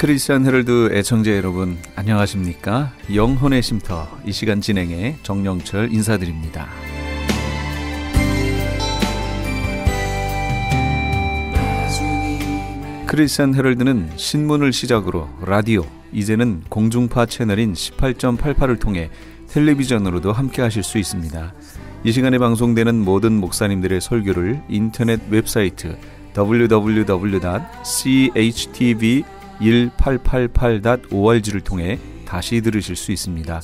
크리스천 헤럴드 애청자 여러분 안녕하십니까? 영혼의 쉼터 이 시간 진행해 정영철 인사드립니다. 크리스천 헤럴드는 신문을 시작으로 라디오, 이제는 공중파 채널인 18.88을 통해 텔레비전으로도 함께 하실 수 있습니다. 이 시간에 방송되는 모든 목사님들의 설교를 인터넷 웹사이트 www.chtv1888.org를 통해 다시 들으실 수 있습니다.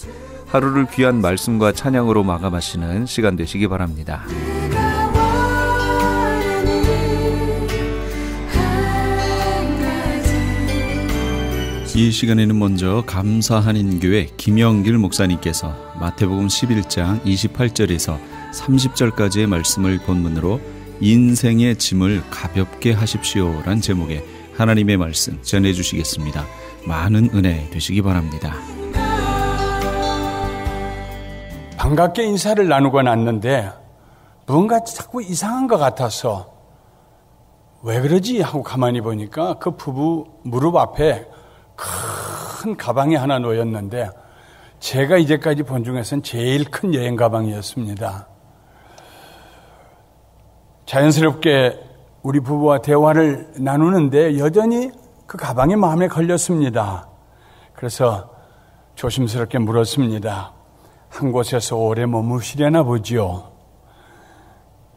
하루를 귀한 말씀과 찬양으로 마감하시는 시간 되시기 바랍니다. 이 시간에는 먼저 감사한인교회 김영길 목사님께서 마태복음 11장 28절에서 30절까지의 말씀을 본문으로 인생의 짐을 가볍게 하십시오란 제목의 하나님의 말씀 전해주시겠습니다. 많은 은혜 되시기 바랍니다. 반갑게 인사를 나누고 났는데 뭔가 자꾸 이상한 것 같아서 왜 그러지 하고 가만히 보니까 그 부부 무릎 앞에 큰 가방이 하나 놓였는데 제가 이제까지 본 중에서는 제일 큰 여행 가방이었습니다. 자연스럽게 우리 부부와 대화를 나누는데 여전히 그 가방이 마음에 걸렸습니다. 그래서 조심스럽게 물었습니다. 한 곳에서 오래 머무시려나 보지요.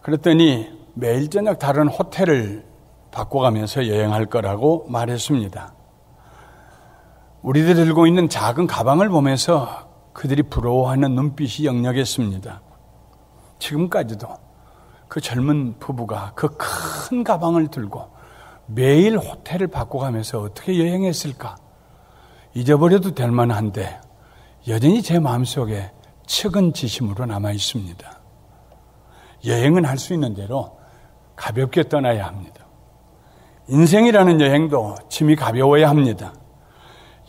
그랬더니 매일 저녁 다른 호텔을 바꿔가면서 여행할 거라고 말했습니다. 우리들이 들고 있는 작은 가방을 보면서 그들이 부러워하는 눈빛이 역력했습니다. 지금까지도 그 젊은 부부가 그 큰 가방을 들고 매일 호텔을 바꿔가면서 어떻게 여행했을까? 잊어버려도 될 만한데 여전히 제 마음속에 측은지심으로 남아 있습니다. 여행은 할 수 있는 대로 가볍게 떠나야 합니다. 인생이라는 여행도 짐이 가벼워야 합니다.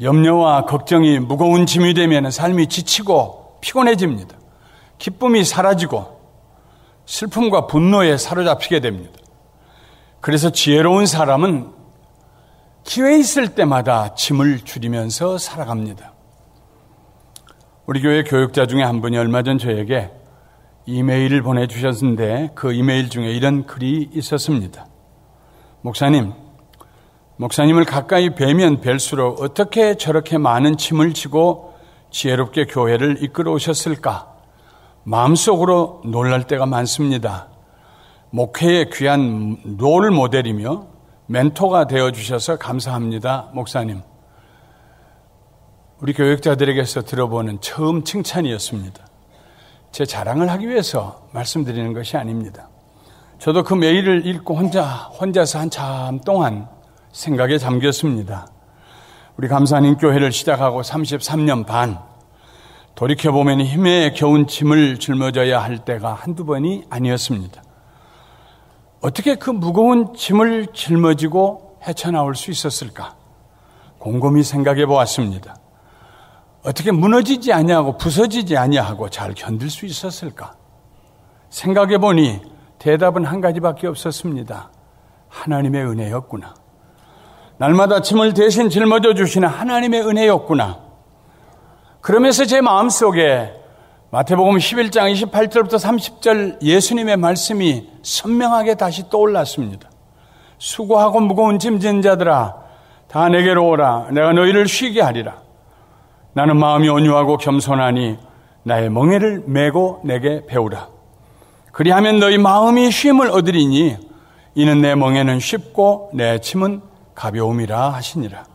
염려와 걱정이 무거운 짐이 되면 삶이 지치고 피곤해집니다. 기쁨이 사라지고 슬픔과 분노에 사로잡히게 됩니다. 그래서 지혜로운 사람은 기회 있을 때마다 짐을 줄이면서 살아갑니다. 우리 교회 교육자 중에 한 분이 얼마 전 저에게 이메일을 보내주셨는데 그 이메일 중에 이런 글이 있었습니다. 목사님을 가까이 뵈면 뵐수록 어떻게 저렇게 많은 짐을 지고 지혜롭게 교회를 이끌어 오셨을까? 마음속으로 놀랄 때가 많습니다. 목회의 귀한 롤 모델이며 멘토가 되어주셔서 감사합니다, 목사님. 우리 교육자들에게서 들어보는 처음 칭찬이었습니다. 제 자랑을 하기 위해서 말씀드리는 것이 아닙니다. 저도 그 메일을 읽고 혼자서 한참 동안 생각에 잠겼습니다. 우리 감사님 교회를 시작하고 33년 반, 돌이켜보면 힘에 겨운 짐을 짊어져야 할 때가 한두 번이 아니었습니다. 어떻게 그 무거운 짐을 짊어지고 헤쳐나올 수 있었을까? 곰곰이 생각해 보았습니다. 어떻게 무너지지 아니하고 부서지지 아니하고 잘 견딜 수 있었을까? 생각해 보니 대답은 한 가지밖에 없었습니다. 하나님의 은혜였구나. 날마다 짐을 대신 짊어져 주시는 하나님의 은혜였구나. 그러면서 제 마음속에 마태복음 11장 28절부터 30절 예수님의 말씀이 선명하게 다시 떠올랐습니다. 수고하고 무거운 짐진 자들아 다 내게로 오라. 내가 너희를 쉬게 하리라. 나는 마음이 온유하고 겸손하니 나의 멍에를 메고 내게 배우라. 그리하면 너희 마음이 쉼을 얻으리니 이는 내 멍에는 쉽고 내 짐은 가벼움이라 하시니라.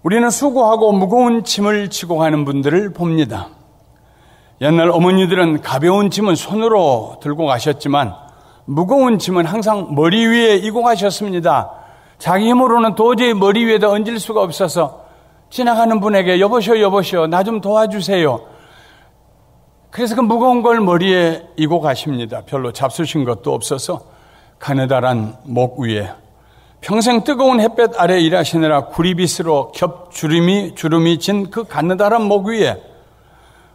우리는 수고하고 무거운 짐을 지고 가는 분들을 봅니다. 옛날 어머니들은 가벼운 짐은 손으로 들고 가셨지만 무거운 짐은 항상 머리 위에 이고 가셨습니다. 자기 힘으로는 도저히 머리 위에다 얹을 수가 없어서 지나가는 분에게 여보시오 나 좀 도와주세요. 그래서 그 무거운 걸 머리에 이고 가십니다. 별로 잡수신 것도 없어서 가느다란 목 위에 평생 뜨거운 햇볕 아래 일하시느라 구리빗으로 주름이 진 그 가느다란 목 위에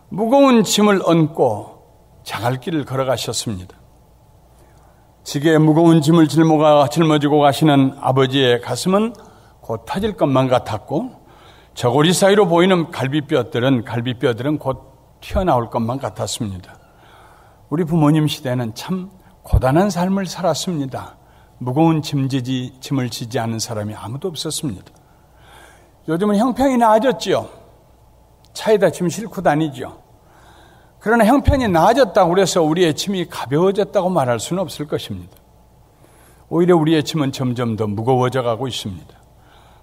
무거운 짐을 얹고 자갈길을 걸어가셨습니다. 지게에 무거운 짐을 짊어지고 가시는 아버지의 가슴은 곧 터질 것만 같았고 저고리 사이로 보이는 갈비뼈들은 곧 튀어나올 것만 같았습니다. 우리 부모님 시대는 참 고단한 삶을 살았습니다. 무거운 짐을 지지 않은 사람이 아무도 없었습니다. 요즘은 형편이 나아졌지요. 차에다 짐 싣고 다니죠. 그러나 형편이 나아졌다고 해서 우리의 짐이 가벼워졌다고 말할 수는 없을 것입니다. 오히려 우리의 짐은 점점 더 무거워져 가고 있습니다.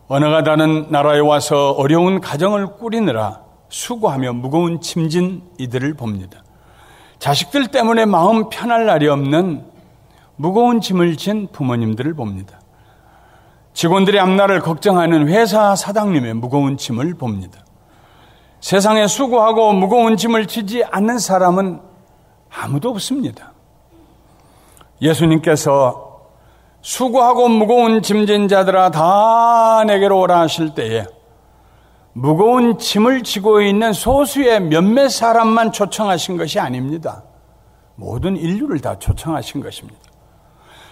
언어가 다른 나라에 와서 어려운 가정을 꾸리느라 수고하며 무거운 짐진 이들을 봅니다. 자식들 때문에 마음 편할 날이 없는 무거운 짐을 진 부모님들을 봅니다. 직원들의 앞날을 걱정하는 회사 사장님의 무거운 짐을 봅니다. 세상에 수고하고 무거운 짐을 지지 않는 사람은 아무도 없습니다. 예수님께서 수고하고 무거운 짐진 자들아 다 내게로 오라 하실 때에 무거운 짐을 지고 있는 소수의 몇몇 사람만 초청하신 것이 아닙니다. 모든 인류를 다 초청하신 것입니다.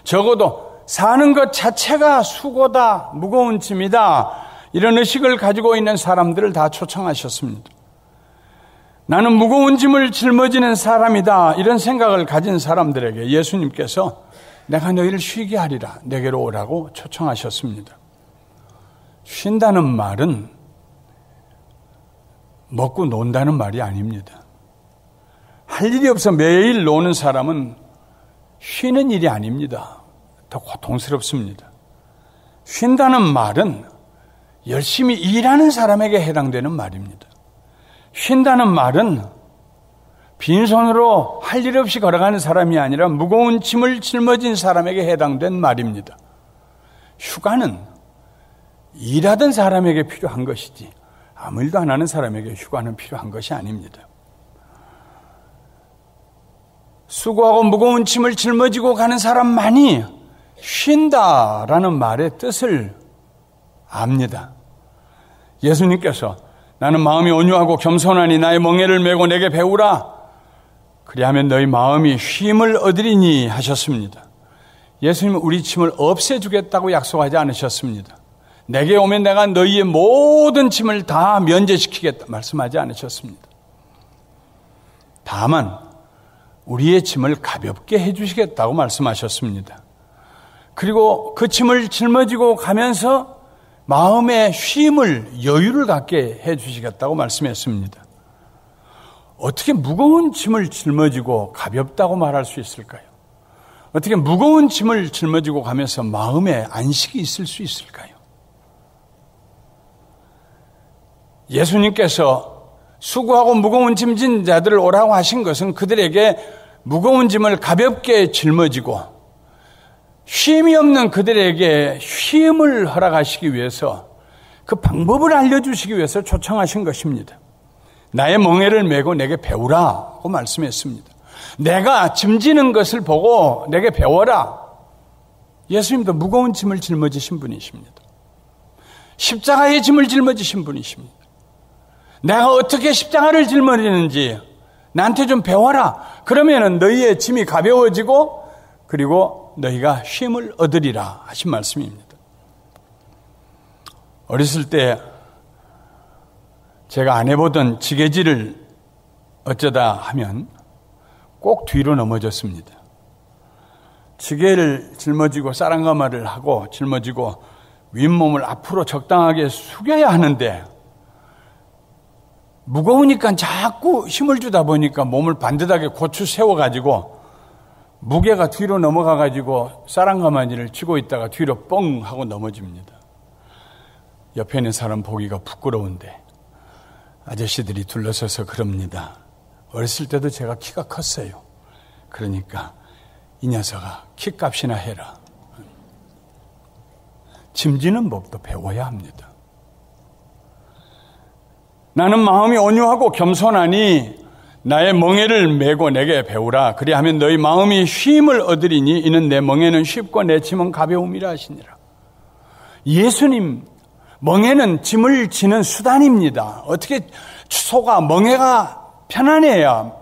적어도 사는 것 자체가 수고다, 무거운 짐이다, 이런 의식을 가지고 있는 사람들을 다 초청하셨습니다. 나는 무거운 짐을 짊어지는 사람이다, 이런 생각을 가진 사람들에게 예수님께서 내가 너희를 쉬게 하리라, 내게로 오라고 초청하셨습니다. 쉰다는 말은 먹고 논다는 말이 아닙니다. 할 일이 없어 매일 노는 사람은 쉬는 일이 아닙니다. 더 고통스럽습니다. 쉰다는 말은 열심히 일하는 사람에게 해당되는 말입니다. 쉰다는 말은 빈손으로 할 일 없이 걸어가는 사람이 아니라 무거운 짐을 짊어진 사람에게 해당된 말입니다. 휴가는 일하던 사람에게 필요한 것이지 아무 일도 안 하는 사람에게 휴가는 필요한 것이 아닙니다. 수고하고 무거운 짐을 짊어지고 가는 사람만이 쉰다라는 말의 뜻을 압니다. 예수님께서 나는 마음이 온유하고 겸손하니 나의 멍에를 메고 내게 배우라. 그리하면 너희 마음이 쉼을 얻으리니 하셨습니다. 예수님은 우리 짐을 없애주겠다고 약속하지 않으셨습니다. 내게 오면 내가 너희의 모든 짐을 다 면제시키겠다 말씀하지 않으셨습니다. 다만 우리의 짐을 가볍게 해주시겠다고 말씀하셨습니다. 그리고 그 짐을 짊어지고 가면서 마음의 쉼을, 여유를 갖게 해주시겠다고 말씀했습니다. 어떻게 무거운 짐을 짊어지고 가볍다고 말할 수 있을까요? 어떻게 무거운 짐을 짊어지고 가면서 마음에 안식이 있을 수 있을까요? 예수님께서 수고하고 무거운 짐진 자들을 오라고 하신 것은 그들에게 무거운 짐을 가볍게 짊어지고 쉼이 없는 그들에게 쉼을 허락하시기 위해서 그 방법을 알려주시기 위해서 초청하신 것입니다. 나의 멍에를 메고 내게 배우라고 말씀했습니다. 내가 짐지는 것을 보고 내게 배워라. 예수님도 무거운 짐을 짊어지신 분이십니다. 십자가의 짐을 짊어지신 분이십니다. 내가 어떻게 십자가를 짊어지는지 나한테 좀 배워라. 그러면 너희의 짐이 가벼워지고 그리고 너희가 쉼을 얻으리라 하신 말씀입니다. 어렸을 때 제가 안 해보던 지게질을 어쩌다 하면 꼭 뒤로 넘어졌습니다. 지게를 짊어지고 싸랑가마를 하고 짊어지고 윗몸을 앞으로 적당하게 숙여야 하는데 무거우니까 자꾸 힘을 주다 보니까 몸을 반듯하게 고추 세워가지고 무게가 뒤로 넘어가가지고 싸랑가마니를 쥐고 있다가 뒤로 뻥 하고 넘어집니다. 옆에 있는 사람 보기가 부끄러운데 아저씨들이 둘러서서 그럽니다. 어렸을 때도 제가 키가 컸어요. 그러니까 이 녀석아 키값이나 해라. 짐지는 법도 배워야 합니다. 나는 마음이 온유하고 겸손하니 나의 멍에를 메고 내게 배우라. 그리하면 너희 마음이 쉼을 얻으리니 이는 내 멍에는 쉽고 내 짐은 가벼움이라 하시니라. 예수님, 멍에는 짐을 지는 수단입니다. 어떻게 소가 멍에가 편안해야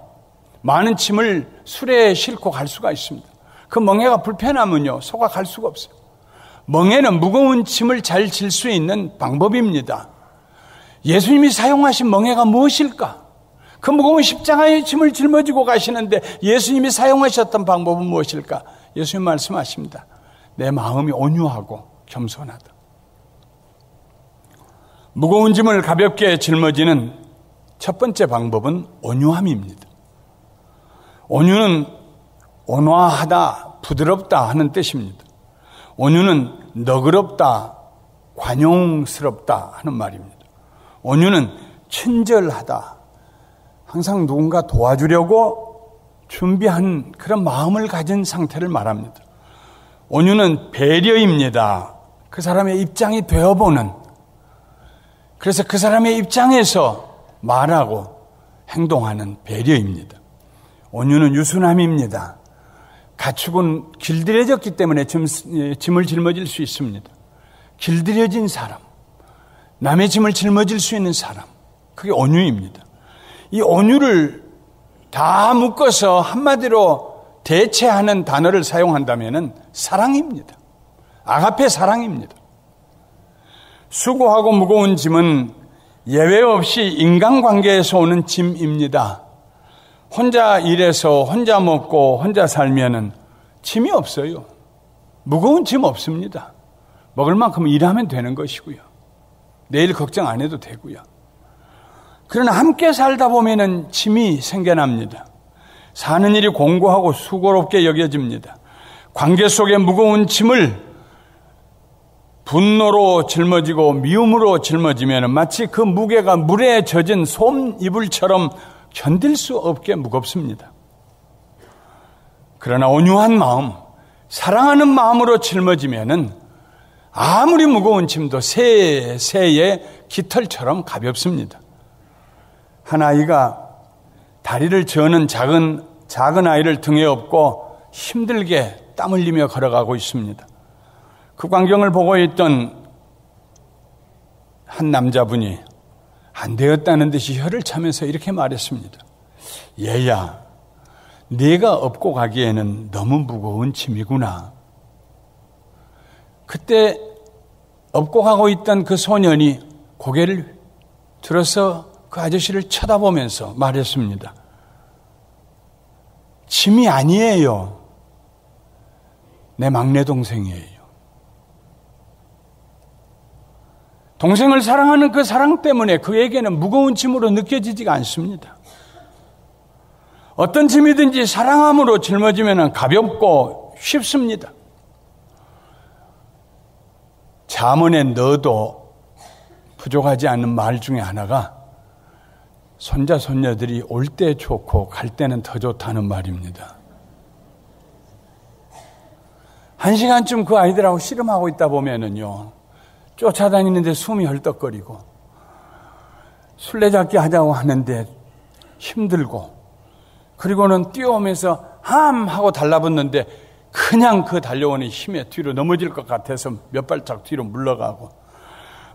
많은 짐을 수레에 싣고 갈 수가 있습니다. 그 멍에가 불편하면요, 소가 갈 수가 없어요. 멍에는 무거운 짐을 잘 질 수 있는 방법입니다. 예수님이 사용하신 멍에가 무엇일까? 그 무거운 십자가의 짐을 짊어지고 가시는데 예수님이 사용하셨던 방법은 무엇일까? 예수님 말씀하십니다. 내 마음이 온유하고 겸손하다. 무거운 짐을 가볍게 짊어지는 첫 번째 방법은 온유함입니다. 온유는 온화하다, 부드럽다 하는 뜻입니다. 온유는 너그럽다, 관용스럽다 하는 말입니다. 온유는 친절하다, 항상 누군가 도와주려고 준비한 그런 마음을 가진 상태를 말합니다. 온유는 배려입니다. 그 사람의 입장이 되어보는, 그래서 그 사람의 입장에서 말하고 행동하는 배려입니다. 온유는 유순함입니다. 가축은 길들여졌기 때문에 짐을 짊어질 수 있습니다. 길들여진 사람, 남의 짐을 짊어질 수 있는 사람, 그게 온유입니다. 이 온유를 다 묶어서 한마디로 대체하는 단어를 사용한다면 사랑입니다. 아가페 사랑입니다. 수고하고 무거운 짐은 예외 없이 인간관계에서 오는 짐입니다. 혼자 일해서 혼자 먹고 혼자 살면은 짐이 없어요. 무거운 짐 없습니다. 먹을 만큼 일하면 되는 것이고요. 내일 걱정 안 해도 되고요. 그러나 함께 살다 보면은 짐이 생겨납니다. 사는 일이 공고하고 수고롭게 여겨집니다. 관계 속에 무거운 짐을 분노로 짊어지고 미움으로 짊어지면 마치 그 무게가 물에 젖은 솜 이불처럼 견딜 수 없게 무겁습니다. 그러나 온유한 마음, 사랑하는 마음으로 짊어지면 아무리 무거운 짐도 새의 깃털처럼 가볍습니다. 한 아이가 다리를 저는 작은 아이를 등에 업고 힘들게 땀 흘리며 걸어가고 있습니다. 그 광경을 보고 있던 한 남자분이 안 되었다는 듯이 혀를 차면서 이렇게 말했습니다. 얘야, 네가 업고 가기에는 너무 무거운 짐이구나. 그때 업고 가고 있던 그 소년이 고개를 들어서 그 아저씨를 쳐다보면서 말했습니다. 짐이 아니에요. 내 막내 동생이에요. 동생을 사랑하는 그 사랑 때문에 그에게는 무거운 짐으로 느껴지지가 않습니다. 어떤 짐이든지 사랑함으로 짊어지면 가볍고 쉽습니다. 잠언에 넣어도 부족하지 않는 말 중에 하나가 손자 손녀들이 올 때 좋고 갈 때는 더 좋다는 말입니다. 1시간쯤 그 아이들하고 씨름하고 있다 보면은요, 쫓아다니는데 숨이 헐떡거리고 술래잡기 하자고 하는데 힘들고, 그리고는 뛰어오면서 함 하고 달라붙는데 그냥 그 달려오는 힘에 뒤로 넘어질 것 같아서 몇 발짝 뒤로 물러가고,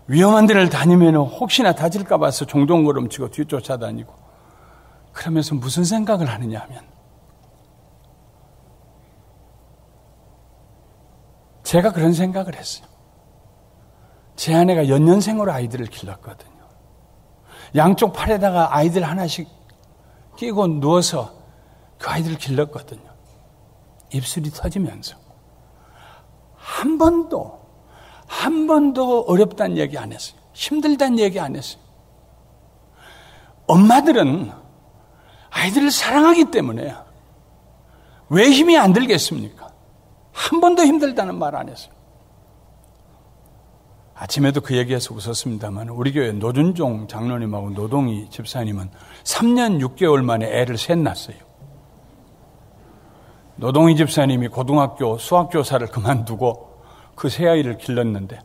위험한 데를 다니면 혹시나 다칠까 봐서 종동걸음치고 뒤쫓아다니고, 그러면서 무슨 생각을 하느냐 하면, 제가 그런 생각을 했어요. 제 아내가 연년생으로 아이들을 길렀거든요. 양쪽 팔에다가 아이들 하나씩 끼고 누워서 그 아이들을 길렀거든요. 입술이 터지면서 한 번도 어렵다는 얘기 안 했어요. 힘들다는 얘기 안 했어요. 엄마들은 아이들을 사랑하기 때문에 왜 힘이 안 들겠습니까? 한 번도 힘들다는 말 안 했어요. 아침에도 그 얘기해서 웃었습니다만, 우리 교회 노준종 장로님하고 노동희 집사님은 3년 6개월 만에 애를 셋 낳았어요. 노동희 집사님이 고등학교 수학교사를 그만두고 그 세 아이를 길렀는데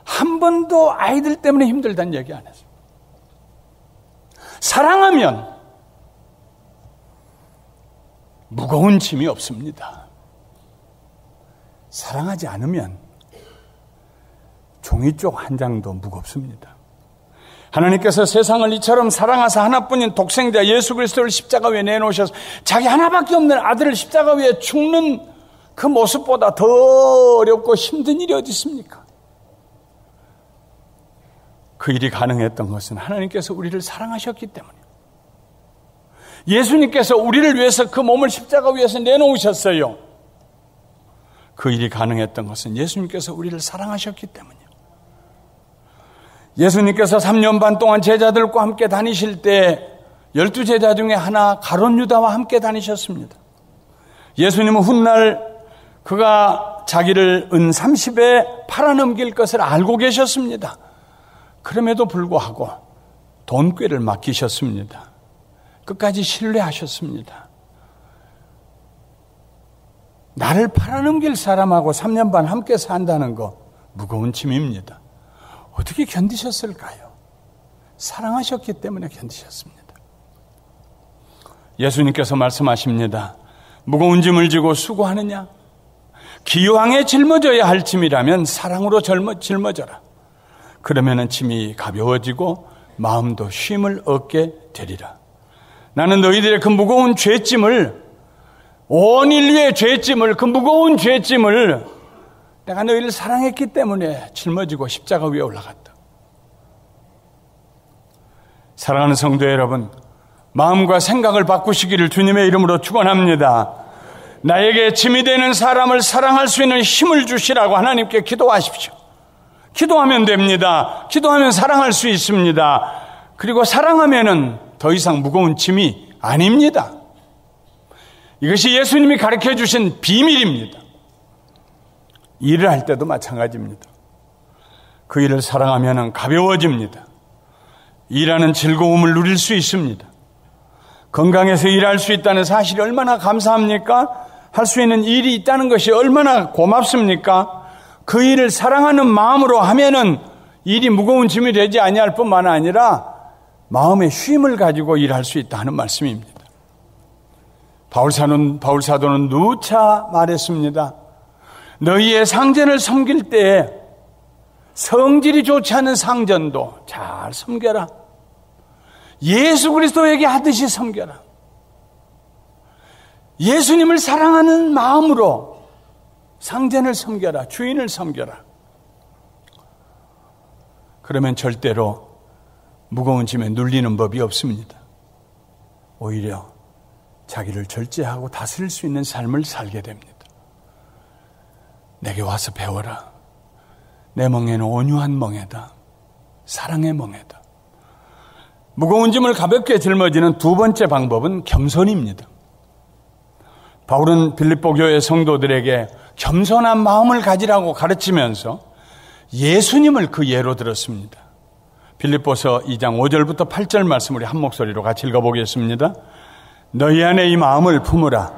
한 번도 아이들 때문에 힘들다는 얘기 안 했어요. 사랑하면 무거운 짐이 없습니다. 사랑하지 않으면 종이 쪽 한 장도 무겁습니다. 하나님께서 세상을 이처럼 사랑하사 하나뿐인 독생자 예수 그리스도를 십자가 위에 내놓으셔서 자기 하나밖에 없는 아들을 십자가 위에 죽는 그 모습보다 더 어렵고 힘든 일이 어디 있습니까? 그 일이 가능했던 것은 하나님께서 우리를 사랑하셨기 때문이에요. 예수님께서 우리를 위해서 그 몸을 십자가 위에서 내놓으셨어요. 그 일이 가능했던 것은 예수님께서 우리를 사랑하셨기 때문이에요. 예수님께서 3년 반 동안 제자들과 함께 다니실 때 12제자 중에 하나 가룟 유다와 함께 다니셨습니다. 예수님은 훗날 그가 자기를 은 30에 팔아넘길 것을 알고 계셨습니다. 그럼에도 불구하고 돈꾀를 맡기셨습니다. 끝까지 신뢰하셨습니다. 나를 팔아넘길 사람하고 3년 반 함께 산다는 거 무거운 짐입니다. 어떻게 견디셨을까요? 사랑하셨기 때문에 견디셨습니다. 예수님께서 말씀하십니다. 무거운 짐을 지고 수고하느냐? 기왕에 짊어져야 할 짐이라면 사랑으로 짊어져라. 그러면 짐이 가벼워지고 마음도 쉼을 얻게 되리라. 나는 너희들의 그 무거운 죄짐을, 온 인류의 죄짐을, 그 무거운 죄짐을 내가 너희를 사랑했기 때문에 짊어지고 십자가 위에 올라갔다. 사랑하는 성도 여러분, 마음과 생각을 바꾸시기를 주님의 이름으로 축원합니다. 나에게 짐이 되는 사람을 사랑할 수 있는 힘을 주시라고 하나님께 기도하십시오. 기도하면 됩니다. 기도하면 사랑할 수 있습니다. 그리고 사랑하면은 더 이상 무거운 짐이 아닙니다. 이것이 예수님이 가르쳐 주신 비밀입니다. 일을 할 때도 마찬가지입니다. 그 일을 사랑하면은 가벼워집니다. 일하는 즐거움을 누릴 수 있습니다. 건강해서 일할 수 있다는 사실이 얼마나 감사합니까? 할 수 있는 일이 있다는 것이 얼마나 고맙습니까? 그 일을 사랑하는 마음으로 하면은 일이 무거운 짐이 되지 아니할 뿐만 아니라 마음의 쉼을 가지고 일할 수 있다 하는 말씀입니다. 바울사도는 누차 말했습니다. 너희의 상전을 섬길 때 성질이 좋지 않은 상전도 잘 섬겨라. 예수 그리스도에게 하듯이 섬겨라. 예수님을 사랑하는 마음으로 상전을 섬겨라. 주인을 섬겨라. 그러면 절대로 무거운 짐에 눌리는 법이 없습니다. 오히려 자기를 절제하고 다스릴 수 있는 삶을 살게 됩니다. 내게 와서 배워라. 내 멍에는 온유한 멍에다. 사랑의 멍에다. 무거운 짐을 가볍게 짊어지는 두 번째 방법은 겸손입니다. 바울은 빌립보 교회 성도들에게 겸손한 마음을 가지라고 가르치면서 예수님을 그 예로 들었습니다. 빌립보서 2장 5절부터 8절 말씀 우리 한 목소리로 같이 읽어보겠습니다. 너희 안에 이 마음을 품으라.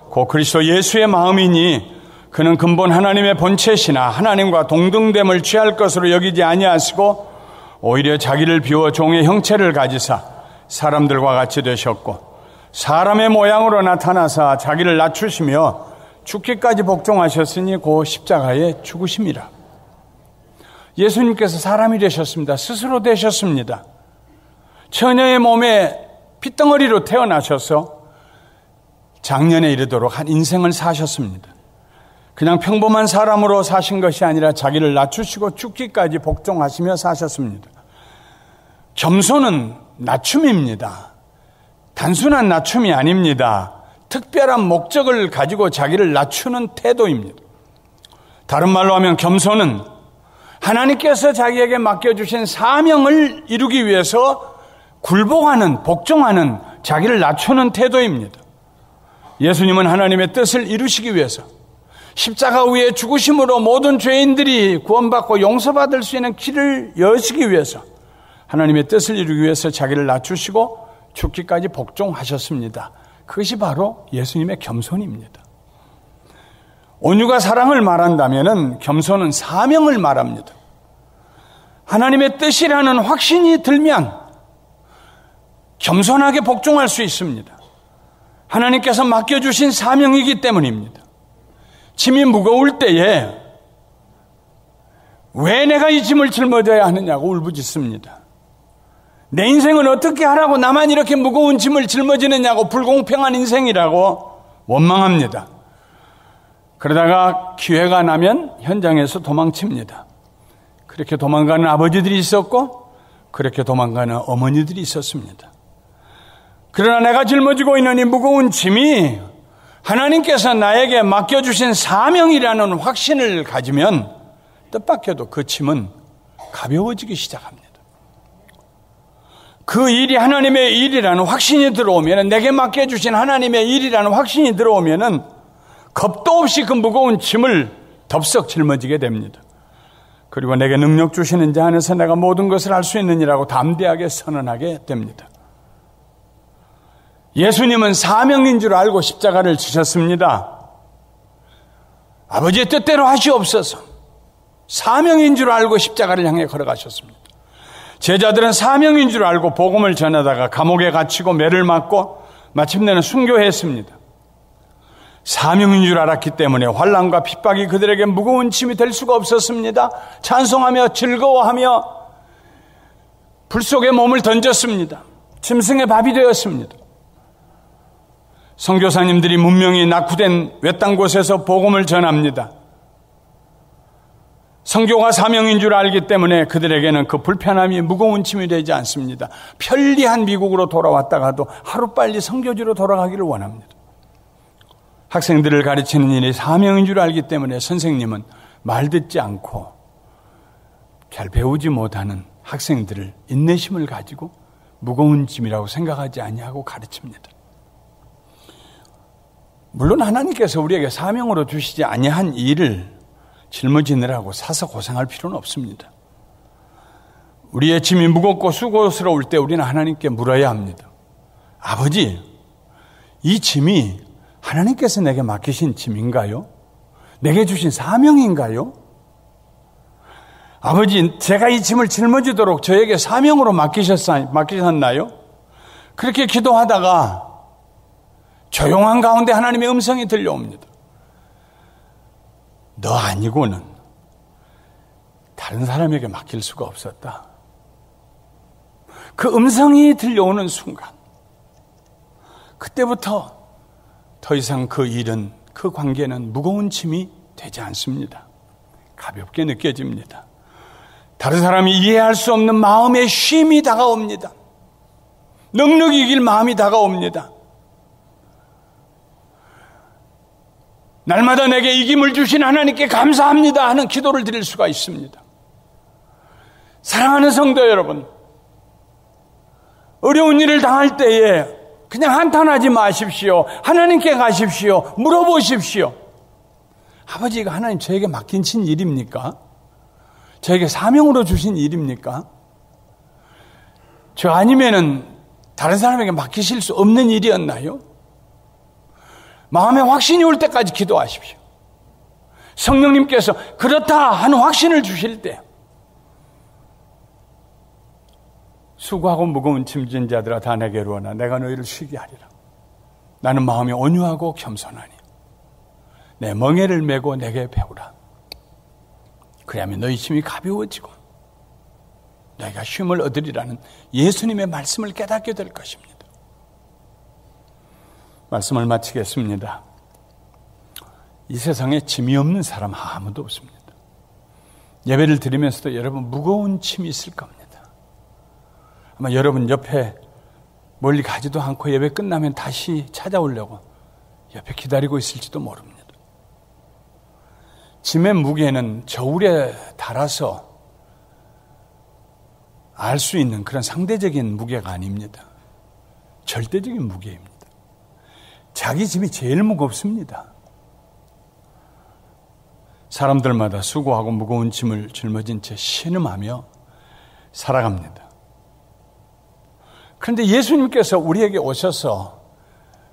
곧 그리스도 예수의 마음이니 그는 근본 하나님의 본체시나 하나님과 동등됨을 취할 것으로 여기지 아니하시고 오히려 자기를 비워 종의 형체를 가지사 사람들과 같이 되셨고 사람의 모양으로 나타나사 자기를 낮추시며 죽기까지 복종하셨으니 그 십자가에 죽으심이라. 예수님께서 사람이 되셨습니다. 스스로 되셨습니다. 처녀의 몸에 핏덩어리로 태어나셔서 장년에 이르도록 한 인생을 사셨습니다. 그냥 평범한 사람으로 사신 것이 아니라 자기를 낮추시고 죽기까지 복종하시며 사셨습니다. 겸손은 낮춤입니다. 단순한 낮춤이 아닙니다. 특별한 목적을 가지고 자기를 낮추는 태도입니다. 다른 말로 하면 겸손은 하나님께서 자기에게 맡겨주신 사명을 이루기 위해서 굴복하는, 복종하는, 자기를 낮추는 태도입니다. 예수님은 하나님의 뜻을 이루시기 위해서 십자가 위에 죽으심으로 모든 죄인들이 구원받고 용서받을 수 있는 길을 여시기 위해서 하나님의 뜻을 이루기 위해서 자기를 낮추시고 죽기까지 복종하셨습니다. 그것이 바로 예수님의 겸손입니다. 온유가 사랑을 말한다면 겸손은 사명을 말합니다. 하나님의 뜻이라는 확신이 들면 겸손하게 복종할 수 있습니다. 하나님께서 맡겨주신 사명이기 때문입니다. 짐이 무거울 때에 왜 내가 이 짐을 짊어져야 하느냐고 울부짖습니다. 내 인생은 어떻게 하라고 나만 이렇게 무거운 짐을 짊어지느냐고 불공평한 인생이라고 원망합니다. 그러다가 기회가 나면 현장에서 도망칩니다. 그렇게 도망가는 아버지들이 있었고 그렇게 도망가는 어머니들이 있었습니다. 그러나 내가 짊어지고 있는 이 무거운 짐이 하나님께서 나에게 맡겨주신 사명이라는 확신을 가지면 뜻밖에도 그 짐은 가벼워지기 시작합니다. 그 일이 하나님의 일이라는 확신이 들어오면, 내게 맡겨주신 하나님의 일이라는 확신이 들어오면 겁도 없이 그 무거운 짐을 덥석 짊어지게 됩니다. 그리고 내게 능력 주시는 자 안에서 내가 모든 것을 할 수 있느니라고 담대하게 선언하게 됩니다. 예수님은 사명인 줄 알고 십자가를 지셨습니다. 아버지의 뜻대로 하시옵소서. 사명인 줄 알고 십자가를 향해 걸어가셨습니다. 제자들은 사명인 줄 알고 복음을 전하다가 감옥에 갇히고 매를 맞고 마침내는 순교했습니다. 사명인 줄 알았기 때문에 환난과 핍박이 그들에게 무거운 짐이 될 수가 없었습니다. 찬송하며 즐거워하며 불 속에 몸을 던졌습니다. 짐승의 밥이 되었습니다. 선교사님들이 문명이 낙후된 외딴 곳에서 복음을 전합니다. 선교가 사명인 줄 알기 때문에 그들에게는 그 불편함이 무거운 짐이 되지 않습니다. 편리한 미국으로 돌아왔다가도 하루빨리 선교지로 돌아가기를 원합니다. 학생들을 가르치는 일이 사명인 줄 알기 때문에 선생님은 말 듣지 않고 잘 배우지 못하는 학생들을 인내심을 가지고 무거운 짐이라고 생각하지 아니하고 가르칩니다. 물론 하나님께서 우리에게 사명으로 주시지 아니한 일을 짊어지느라고 사서 고생할 필요는 없습니다. 우리의 짐이 무겁고 수고스러울 때 우리는 하나님께 물어야 합니다. 아버지, 이 짐이 하나님께서 내게 맡기신 짐인가요? 내게 주신 사명인가요? 아버지, 제가 이 짐을 짊어지도록 저에게 사명으로 맡기셨나요? 그렇게 기도하다가 조용한 가운데 하나님의 음성이 들려옵니다. 너 아니고는 다른 사람에게 맡길 수가 없었다. 그 음성이 들려오는 순간, 그때부터 더 이상 그 일은, 그 관계는 무거운 짐이 되지 않습니다. 가볍게 느껴집니다. 다른 사람이 이해할 수 없는 마음의 쉼이 다가옵니다. 넉넉히 이길 마음이 다가옵니다. 날마다 내게 이김을 주신 하나님께 감사합니다 하는 기도를 드릴 수가 있습니다. 사랑하는 성도 여러분, 어려운 일을 당할 때에 그냥 한탄하지 마십시오. 하나님께 가십시오. 물어보십시오. 아버지, 이거 하나님 저에게 맡긴 일입니까? 저에게 사명으로 주신 일입니까? 저 아니면은 다른 사람에게 맡기실 수 없는 일이었나요? 마음에 확신이 올 때까지 기도하십시오. 성령님께서 그렇다 하는 확신을 주실 때, 수고하고 무거운 짐진 자들아 다 내게로 오나 내가 너희를 쉬게 하리라. 나는 마음이 온유하고 겸손하니 내 멍에를 메고 내게 배우라. 그래야만 너희 짐이 가벼워지고 너희가 쉼을 얻으리라는 예수님의 말씀을 깨닫게 될 것입니다. 말씀을 마치겠습니다. 이 세상에 짐이 없는 사람 아무도 없습니다. 예배를 드리면서도 여러분 무거운 짐이 있을 겁니다. 아마 여러분 옆에 멀리 가지도 않고 예배 끝나면 다시 찾아오려고 옆에 기다리고 있을지도 모릅니다. 짐의 무게는 저울에 달아서 알 수 있는 그런 상대적인 무게가 아닙니다. 절대적인 무게입니다. 자기 짐이 제일 무겁습니다. 사람들마다 수고하고 무거운 짐을 짊어진 채 신음하며 살아갑니다. 그런데 예수님께서 우리에게 오셔서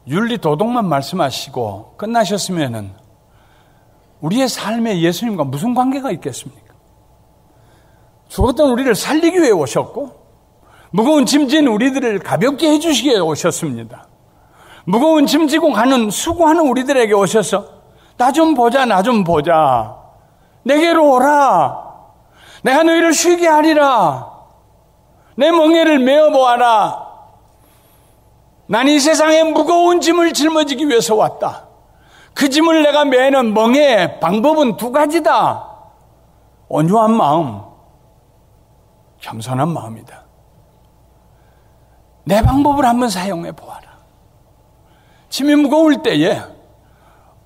윤리 도덕만 말씀하시고 끝나셨으면은 우리의 삶에 예수님과 무슨 관계가 있겠습니까? 죽었던 우리를 살리기 위해 오셨고 무거운 짐진 우리들을 가볍게 해주시기 위해 오셨습니다. 무거운 짐 지고 가는 수고하는 우리들에게 오셔서 나 좀 보자, 나 좀 보자. 내게로 오라. 내가 너희를 쉬게 하리라. 내 멍에를 메어보아라. 난 이 세상에 무거운 짐을 짊어지기 위해서 왔다. 그 짐을 내가 매는 멍에 방법은 두 가지다. 온유한 마음, 겸손한 마음이다. 내 방법을 한번 사용해 보아라. 짐이 무거울 때에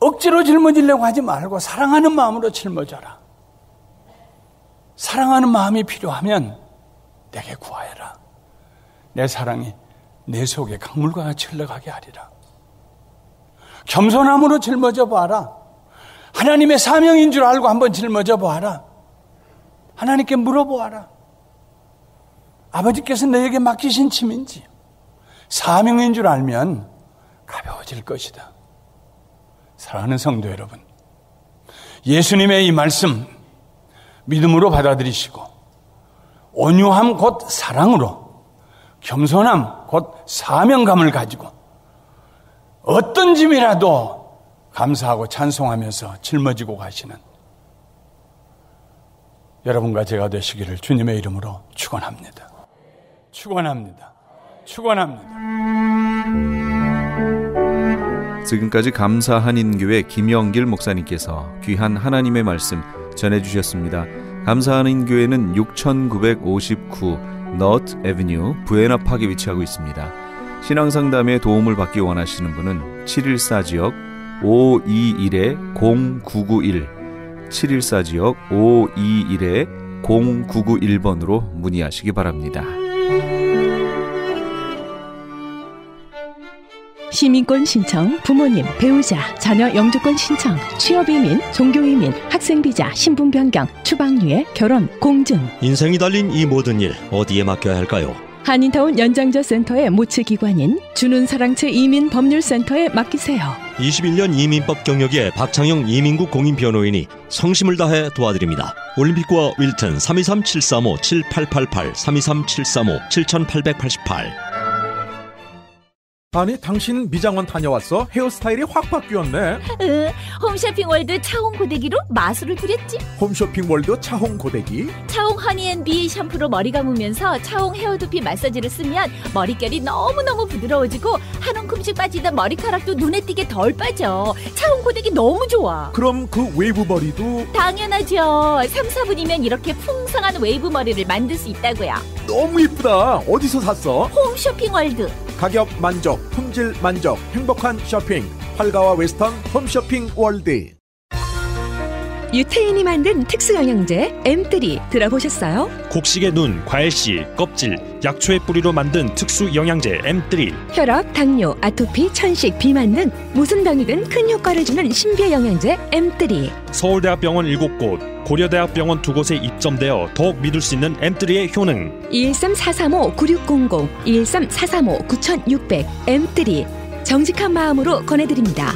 억지로 짊어지려고 하지 말고 사랑하는 마음으로 짊어져라. 사랑하는 마음이 필요하면 내게 구하여라. 내 사랑이 내 속에 강물과 같이 흘러가게 하리라. 겸손함으로 짊어져 보아라. 하나님의 사명인 줄 알고 한번 짊어져 보아라. 하나님께 물어보아라. 아버지께서 너에게 맡기신 짐인지 사명인 줄 알면 가벼워질 것이다. 사랑하는 성도 여러분, 예수님의 이 말씀 믿음으로 받아들이시고 온유함 곧 사랑으로, 겸손함 곧 사명감을 가지고 어떤 짐이라도 감사하고 찬송하면서 짊어지고 가시는 여러분과 제가 되시기를 주님의 이름으로 축원합니다. 축원합니다. 축원합니다. 지금까지 감사 한인교회 김영길 목사님께서 귀한 하나님의 말씀 전해주셨습니다. 감사 한인교회는 6959 너트 애비뉴 부에나팍에 위치하고 있습니다. 신앙상담에 도움을 받기 원하시는 분은 714지역 521-0991 714지역 521-0991번으로 문의하시기 바랍니다. 시민권 신청, 부모님, 배우자, 자녀 영주권 신청, 취업이민, 종교이민, 학생비자, 신분 변경, 추방유예, 결혼, 공증. 인생이 달린 이 모든 일 어디에 맡겨야 할까요? 한인타운 연장자 센터의 모치기관인 주눈사랑채 이민법률센터에 맡기세요. 21년 이민법 경력의 박창영 이민국 공인변호인이 성심을 다해 도와드립니다. 올림픽과 윌튼 323-735-7888 323-735-7888. 아니 당신 미장원 다녀왔어? 헤어스타일이 확 바뀌었네. 홈쇼핑 월드 차홍 고데기로 마술을 부렸지. 홈쇼핑 월드 차홍 고데기. 차홍 허니앤비 샴푸로 머리 감으면서 차홍 헤어두피 마사지를 쓰면 머릿결이 너무너무 부드러워지고 한 움큼씩 빠지던 머리카락도 눈에 띄게 덜 빠져. 차홍 고데기 너무 좋아. 그럼 그 웨이브 머리도? 당연하죠. 3, 4분이면 이렇게 풍성한 웨이브 머리를 만들 수 있다고요. 너무 이쁘다. 어디서 샀어? 홈쇼핑 월드. 가격 만족, 품질 만족, 행복한 쇼핑. 활가와 웨스턴 홈쇼핑 월드. 유태인이 만든 특수 영양제 M3 들어보셨어요? 곡식의 눈, 과일씨, 껍질, 약초의 뿌리로 만든 특수 영양제 M3. 혈압, 당뇨, 아토피, 천식, 비만 등 무슨 병이든 큰 효과를 주는 신비의 영양제 M3. 서울대학병원 7곳, 고려대학병원 2곳에 입점되어 더욱 믿을 수 있는 M3의 효능. 213-435-9600, 213-435-9600 M3 정직한 마음으로 권해드립니다.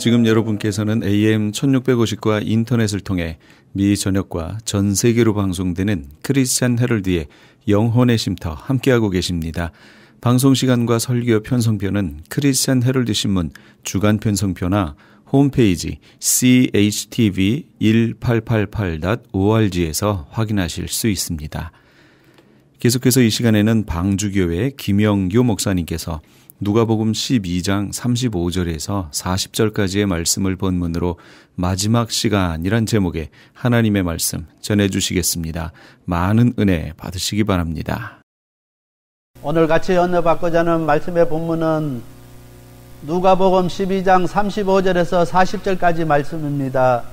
지금 여러분께서는 AM 1650과 인터넷을 통해 미 전역과 전 세계로 방송되는 크리스찬 헤럴드의 영혼의 쉼터 함께하고 계십니다. 방송 시간과 설교 편성표는 크리스찬 헤럴드 신문 주간 편성표나 홈페이지chtv1888.org에서 확인하실 수 있습니다. 계속해서 이 시간에는 방주교회 김영교 목사님께서 누가복음 12장 35절에서 40절까지의 말씀을 본문으로 마지막 시간이란 제목의 하나님의 말씀 전해주시겠습니다. 많은 은혜 받으시기 바랍니다. 오늘 같이 연합받고자 하는 말씀의 본문은 누가복음 12장 35절에서 40절까지 말씀입니다.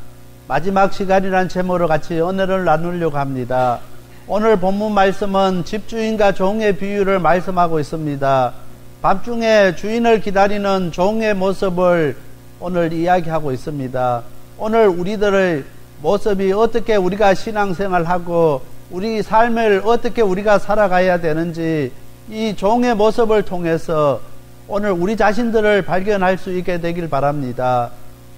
마지막 시간이란 제목으로 같이 은혜를 나누려고 합니다. 오늘 본문 말씀은 집주인과 종의 비유를 말씀하고 있습니다. 밤중에 주인을 기다리는 종의 모습을 오늘 이야기하고 있습니다. 오늘 우리들의 모습이 어떻게 우리가 신앙생활하고 우리 삶을 어떻게 우리가 살아가야 되는지 이 종의 모습을 통해서 오늘 우리 자신들을 발견할 수 있게 되길 바랍니다.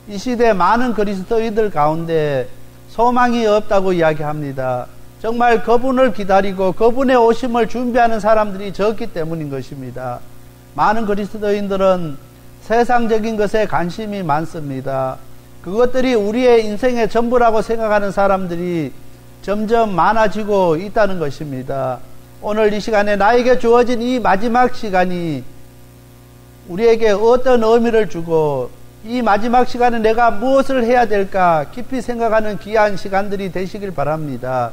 이 시대 많은 그리스도인들 가운데 소망이 없다고 이야기합니다. 정말 그분을 기다리고 그분의 오심을 준비하는 사람들이 적기 때문인 것입니다. 많은 그리스도인들은 세상적인 것에 관심이 많습니다. 그것들이 우리의 인생의 전부라고 생각하는 사람들이 점점 많아지고 있다는 것입니다. 오늘 이 시간에 나에게 주어진 이 마지막 시간이 우리에게 어떤 의미를 주고 이 마지막 시간에 내가 무엇을 해야 될까 깊이 생각하는 귀한 시간들이 되시길 바랍니다.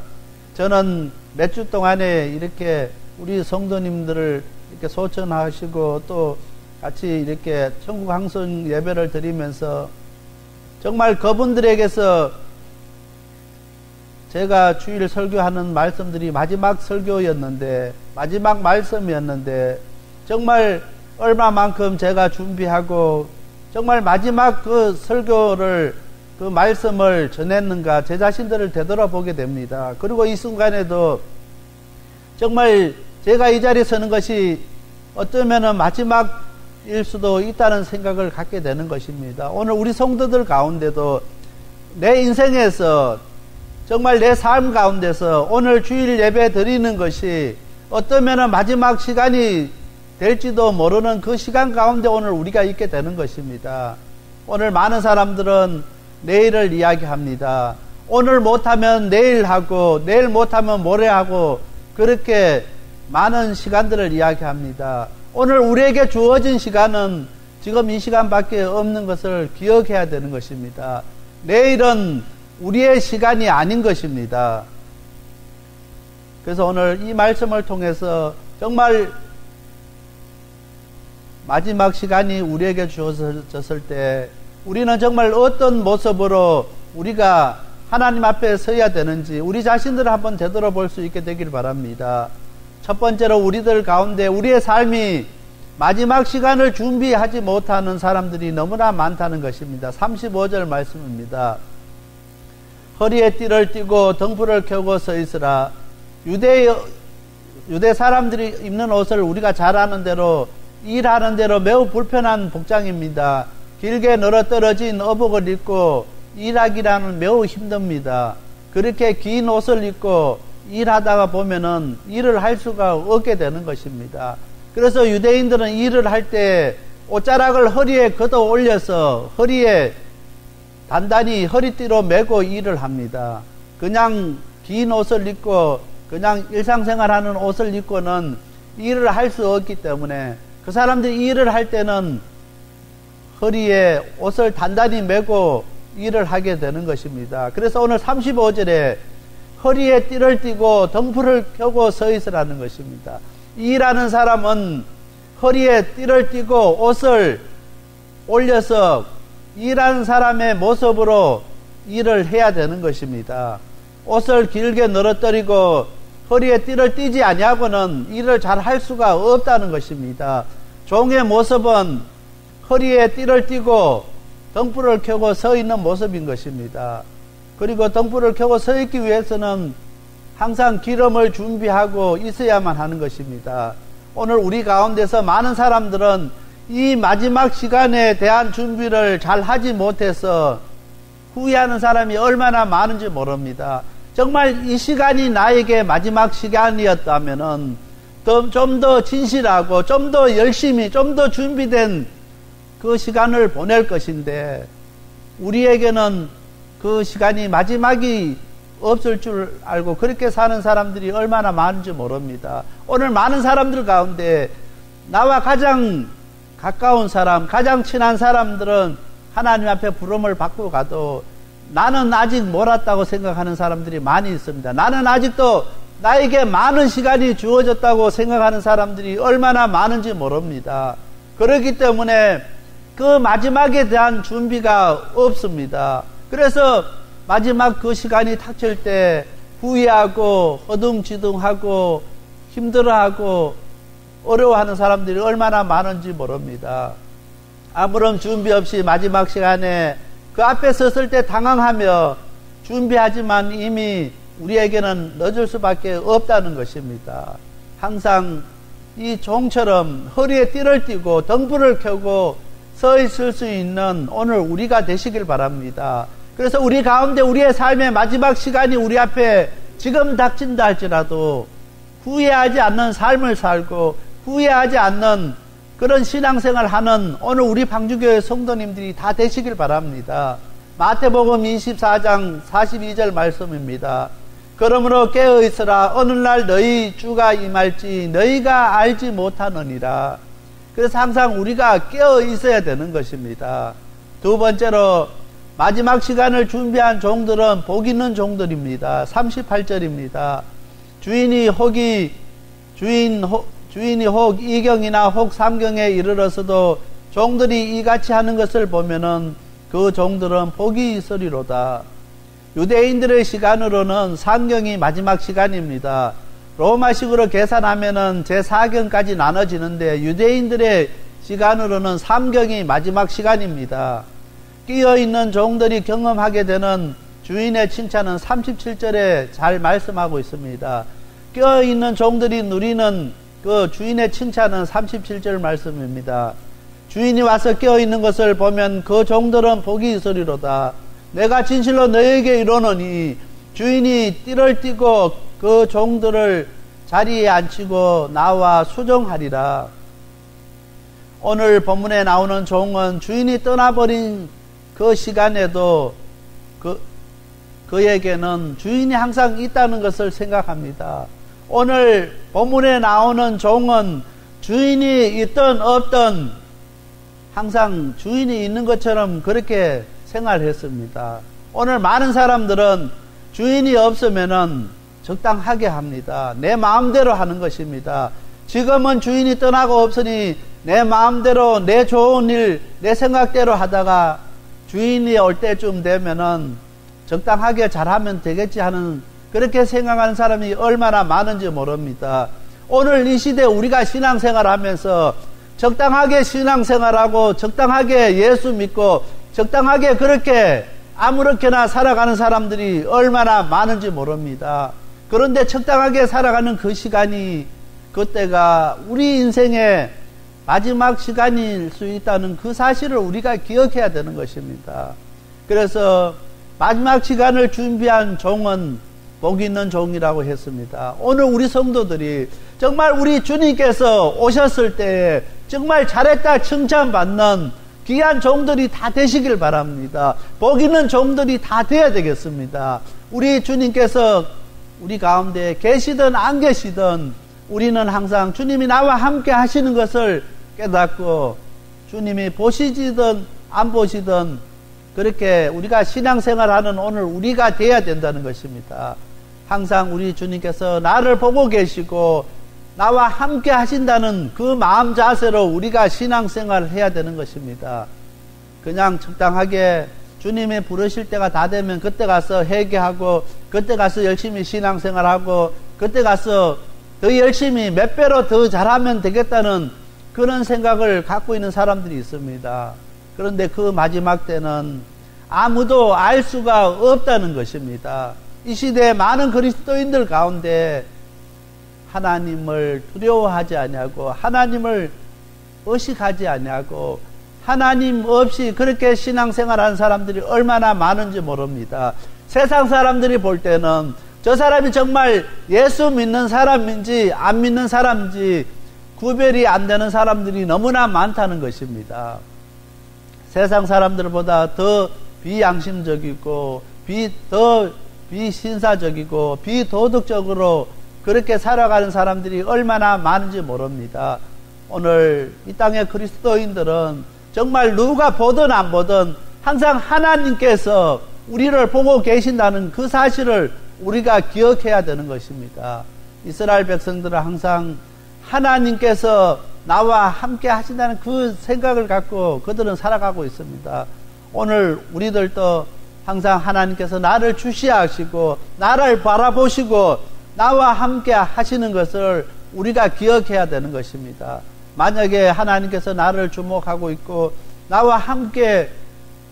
저는 몇 주 동안에 이렇게 우리 성도님들을 이렇게 소천하시고 또 같이 이렇게 천국 항송 예배를 드리면서 정말 그분들에게서 제가 주일 설교하는 말씀들이 마지막 설교였는데, 마지막 말씀이었는데, 정말 얼마만큼 제가 준비하고 정말 마지막 그 설교를, 그 말씀을 전했는가 제 자신들을 되돌아보게 됩니다. 그리고 이 순간에도 정말 제가 이 자리에 서는 것이 어쩌면은 마지막일 수도 있다는 생각을 갖게 되는 것입니다. 오늘 우리 성도들 가운데도 내 인생에서 정말 내 삶 가운데서 오늘 주일 예배 드리는 것이 어쩌면은 마지막 시간이 될지도 모르는 그 시간 가운데 오늘 우리가 있게 되는 것입니다. 오늘 많은 사람들은 내일을 이야기합니다. 오늘 못하면 내일 하고 내일 못하면 모레 하고 그렇게 많은 시간들을 이야기합니다. 오늘 우리에게 주어진 시간은 지금 이 시간밖에 없는 것을 기억해야 되는 것입니다. 내일은 우리의 시간이 아닌 것입니다. 그래서 오늘 이 말씀을 통해서 정말 마지막 시간이 우리에게 주어졌을 때 우리는 정말 어떤 모습으로 우리가 하나님 앞에 서야 되는지 우리 자신들을 한번 되돌아볼 수 있게 되길 바랍니다. 첫 번째로 우리들 가운데 우리의 삶이 마지막 시간을 준비하지 못하는 사람들이 너무나 많다는 것입니다. 35절 말씀입니다. 허리에 띠를 띠고 등불을 켜고 서 있으라. 유대 사람들이 입는 옷을 우리가 잘 아는 대로 일하는 대로 매우 불편한 복장입니다. 길게 늘어떨어진 어복을 입고 일하기라는 매우 힘듭니다. 그렇게 긴 옷을 입고 일하다가 보면은 일을 할 수가 없게 되는 것입니다. 그래서 유대인들은 일을 할 때 옷자락을 허리에 걷어 올려서 허리에 단단히 허리띠로 메고 일을 합니다. 그냥 긴 옷을 입고 그냥 일상생활하는 옷을 입고는 일을 할 수 없기 때문에 그 사람들이 일을 할 때는 허리에 옷을 단단히 메고 일을 하게 되는 것입니다. 그래서 오늘 35절에 허리에 띠를 띠고 등불을 켜고 서 있으라는 것입니다. 일하는 사람은 허리에 띠를 띠고 옷을 올려서 일하는 사람의 모습으로 일을 해야 되는 것입니다. 옷을 길게 늘어뜨리고 허리에 띠를 띠지 아니하고는 일을 잘 할 수가 없다는 것입니다. 종의 모습은 허리에 띠를 띠고 등불을 켜고 서 있는 모습인 것입니다. 그리고 등불을 켜고 서 있기 위해서는 항상 기름을 준비하고 있어야만 하는 것입니다. 오늘 우리 가운데서 많은 사람들은 이 마지막 시간에 대한 준비를 잘 하지 못해서 후회하는 사람이 얼마나 많은지 모릅니다. 정말 이 시간이 나에게 마지막 시간이었다면은 좀 더 진실하고 좀 더 열심히 좀 더 준비된 그 시간을 보낼 것인데 우리에게는 그 시간이 마지막이 없을 줄 알고 그렇게 사는 사람들이 얼마나 많은지 모릅니다. 오늘 많은 사람들 가운데 나와 가장 가까운 사람, 가장 친한 사람들은 하나님 앞에 부름을 받고 가도 나는 아직 멀었다고 생각하는 사람들이 많이 있습니다. 나는 아직도 나에게 많은 시간이 주어졌다고 생각하는 사람들이 얼마나 많은지 모릅니다. 그렇기 때문에 그 마지막에 대한 준비가 없습니다. 그래서 마지막 그 시간이 닥칠 때 후회하고 허둥지둥하고 힘들어하고 어려워하는 사람들이 얼마나 많은지 모릅니다. 아무런 준비 없이 마지막 시간에 그 앞에 섰을 때 당황하며 준비하지만 이미 우리에게는 늦을 수밖에 없다는 것입니다. 항상 이 종처럼 허리에 띠를 띠고 등불을 켜고 서 있을 수 있는 오늘 우리가 되시길 바랍니다. 그래서 우리 가운데 우리의 삶의 마지막 시간이 우리 앞에 지금 닥친다 할지라도 후회하지 않는 삶을 살고 후회하지 않는 그런 신앙생활 하는 오늘 우리 방주교회 성도님들이 다 되시길 바랍니다. 마태복음 24장 42절 말씀입니다. 그러므로 깨어있으라. 어느 날 너희 주가 임할지 너희가 알지 못하느니라. 그래서 항상 우리가 깨어 있어야 되는 것입니다. 두 번째로 마지막 시간을 준비한 종들은 복 있는 종들입니다. 38절입니다. 주인이 혹 이경이나 혹 삼경에 이르러서도 종들이 이같이 하는 것을 보면은 그 종들은 복이 있으리로다. 유대인들의 시간으로는 삼경이 마지막 시간입니다. 로마식으로 계산하면은 제4경까지 나눠지는데 유대인들의 시간으로는 3경이 마지막 시간입니다. 끼어있는 종들이 경험하게 되는 주인의 칭찬은 37절에 잘 말씀하고 있습니다. 끼어있는 종들이 누리는 그 주인의 칭찬은 37절 말씀입니다. 주인이 와서 끼어있는 것을 보면 그 종들은 복이 있으리로다. 내가 진실로 너에게 이르노니 주인이 띠를 띠고 그 종들을 자리에 앉히고 나와 수종하리라. 오늘 본문에 나오는 종은 주인이 떠나버린 그 시간에도 그에게는 주인이 항상 있다는 것을 생각합니다. 오늘 본문에 나오는 종은 주인이 있든 없든 항상 주인이 있는 것처럼 그렇게 생활했습니다. 오늘 많은 사람들은 주인이 없으면은 적당하게 합니다. 내 마음대로 하는 것입니다. 지금은 주인이 떠나고 없으니 내 마음대로 내 좋은 일, 내 생각대로 하다가 주인이 올 때쯤 되면은 적당하게 잘하면 되겠지 하는 그렇게 생각하는 사람이 얼마나 많은지 모릅니다. 오늘 이 시대 우리가 신앙생활하면서 적당하게 신앙생활하고 적당하게 예수 믿고 적당하게 그렇게 아무렇게나 살아가는 사람들이 얼마나 많은지 모릅니다. 그런데 적당하게 살아가는 그 시간이 그때가 우리 인생의 마지막 시간일 수 있다는 그 사실을 우리가 기억해야 되는 것입니다. 그래서 마지막 시간을 준비한 종은 복 있는 종이라고 했습니다. 오늘 우리 성도들이 정말 우리 주님께서 오셨을 때 정말 잘했다 칭찬받는 귀한 종들이 다 되시길 바랍니다. 복 있는 종들이 다 돼야 되겠습니다. 우리 주님께서 우리 가운데 계시든 안 계시든 우리는 항상 주님이 나와 함께 하시는 것을 깨닫고 주님이 보시지든 안 보시든 그렇게 우리가 신앙생활하는 오늘 우리가 돼야 된다는 것입니다. 항상 우리 주님께서 나를 보고 계시고 나와 함께 하신다는 그 마음 자세로 우리가 신앙생활을 해야 되는 것입니다. 그냥 적당하게 주님이 부르실 때가 다 되면 그때 가서 회개하고 그때 가서 열심히 신앙생활하고 그때 가서 더 열심히 몇 배로 더 잘하면 되겠다는 그런 생각을 갖고 있는 사람들이 있습니다. 그런데 그 마지막 때는 아무도 알 수가 없다는 것입니다. 이 시대에 많은 그리스도인들 가운데 하나님을 두려워하지 아니하고 하나님을 의식하지 아니하고 하나님 없이 그렇게 신앙생활하는 사람들이 얼마나 많은지 모릅니다. 세상 사람들이 볼 때는 저 사람이 정말 예수 믿는 사람인지 안 믿는 사람인지 구별이 안 되는 사람들이 너무나 많다는 것입니다. 세상 사람들보다 더 비양심적이고 더 비신사적이고 비도덕적으로 그렇게 살아가는 사람들이 얼마나 많은지 모릅니다. 오늘 이 땅의 그리스도인들은 정말 누가 보든 안 보든 항상 하나님께서 우리를 보고 계신다는 그 사실을 우리가 기억해야 되는 것입니다. 이스라엘 백성들은 항상 하나님께서 나와 함께 하신다는 그 생각을 갖고 그들은 살아가고 있습니다. 오늘 우리들도 항상 하나님께서 나를 주시하시고 나를 바라보시고 나와 함께 하시는 것을 우리가 기억해야 되는 것입니다. 만약에 하나님께서 나를 주목하고 있고 나와 함께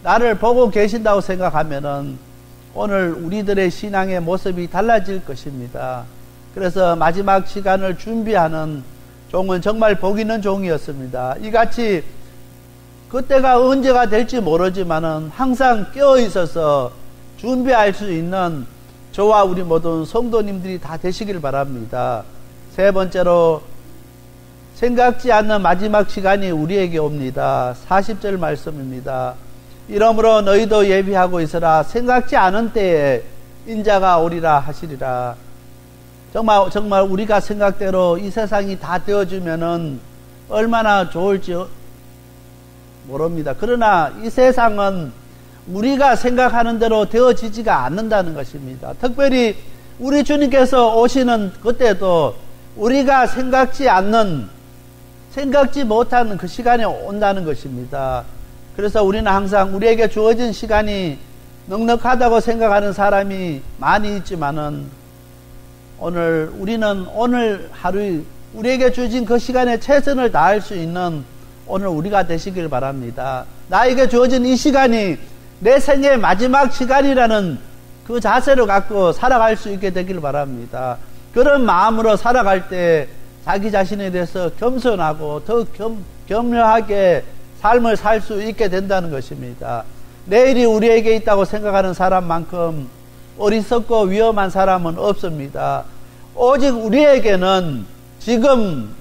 나를 보고 계신다고 생각하면은 오늘 우리들의 신앙의 모습이 달라질 것입니다. 그래서 마지막 시간을 준비하는 종은 정말 복 있는 종이었습니다. 이같이 그때가 언제가 될지 모르지만은 항상 깨어 있어서 준비할 수 있는 저와 우리 모든 성도님들이 다 되시길 바랍니다. 세 번째로 생각지 않는 마지막 시간이 우리에게 옵니다. 40절 말씀입니다. 이러므로 너희도 예비하고 있으라. 생각지 않은 때에 인자가 오리라 하시리라. 정말 우리가 생각대로 이 세상이 다 되어주면은 얼마나 좋을지 모릅니다. 그러나 이 세상은 우리가 생각하는 대로 되어지지가 않는다는 것입니다. 특별히 우리 주님께서 오시는 그때도 우리가 생각지 못하는 그 시간이 온다는 것입니다. 그래서 우리는 항상 우리에게 주어진 시간이 넉넉하다고 생각하는 사람이 많이 있지만은 우리는 오늘 하루 우리에게 주어진 그 시간에 최선을 다할 수 있는 오늘 우리가 되시길 바랍니다. 나에게 주어진 이 시간이 내 생의 마지막 시간이라는 그 자세를 갖고 살아갈 수 있게 되길 바랍니다. 그런 마음으로 살아갈 때 자기 자신에 대해서 겸손하고 더 겸허하게 삶을 살 수 있게 된다는 것입니다. 내일이 우리에게 있다고 생각하는 사람만큼 어리석고 위험한 사람은 없습니다. 오직 우리에게는 지금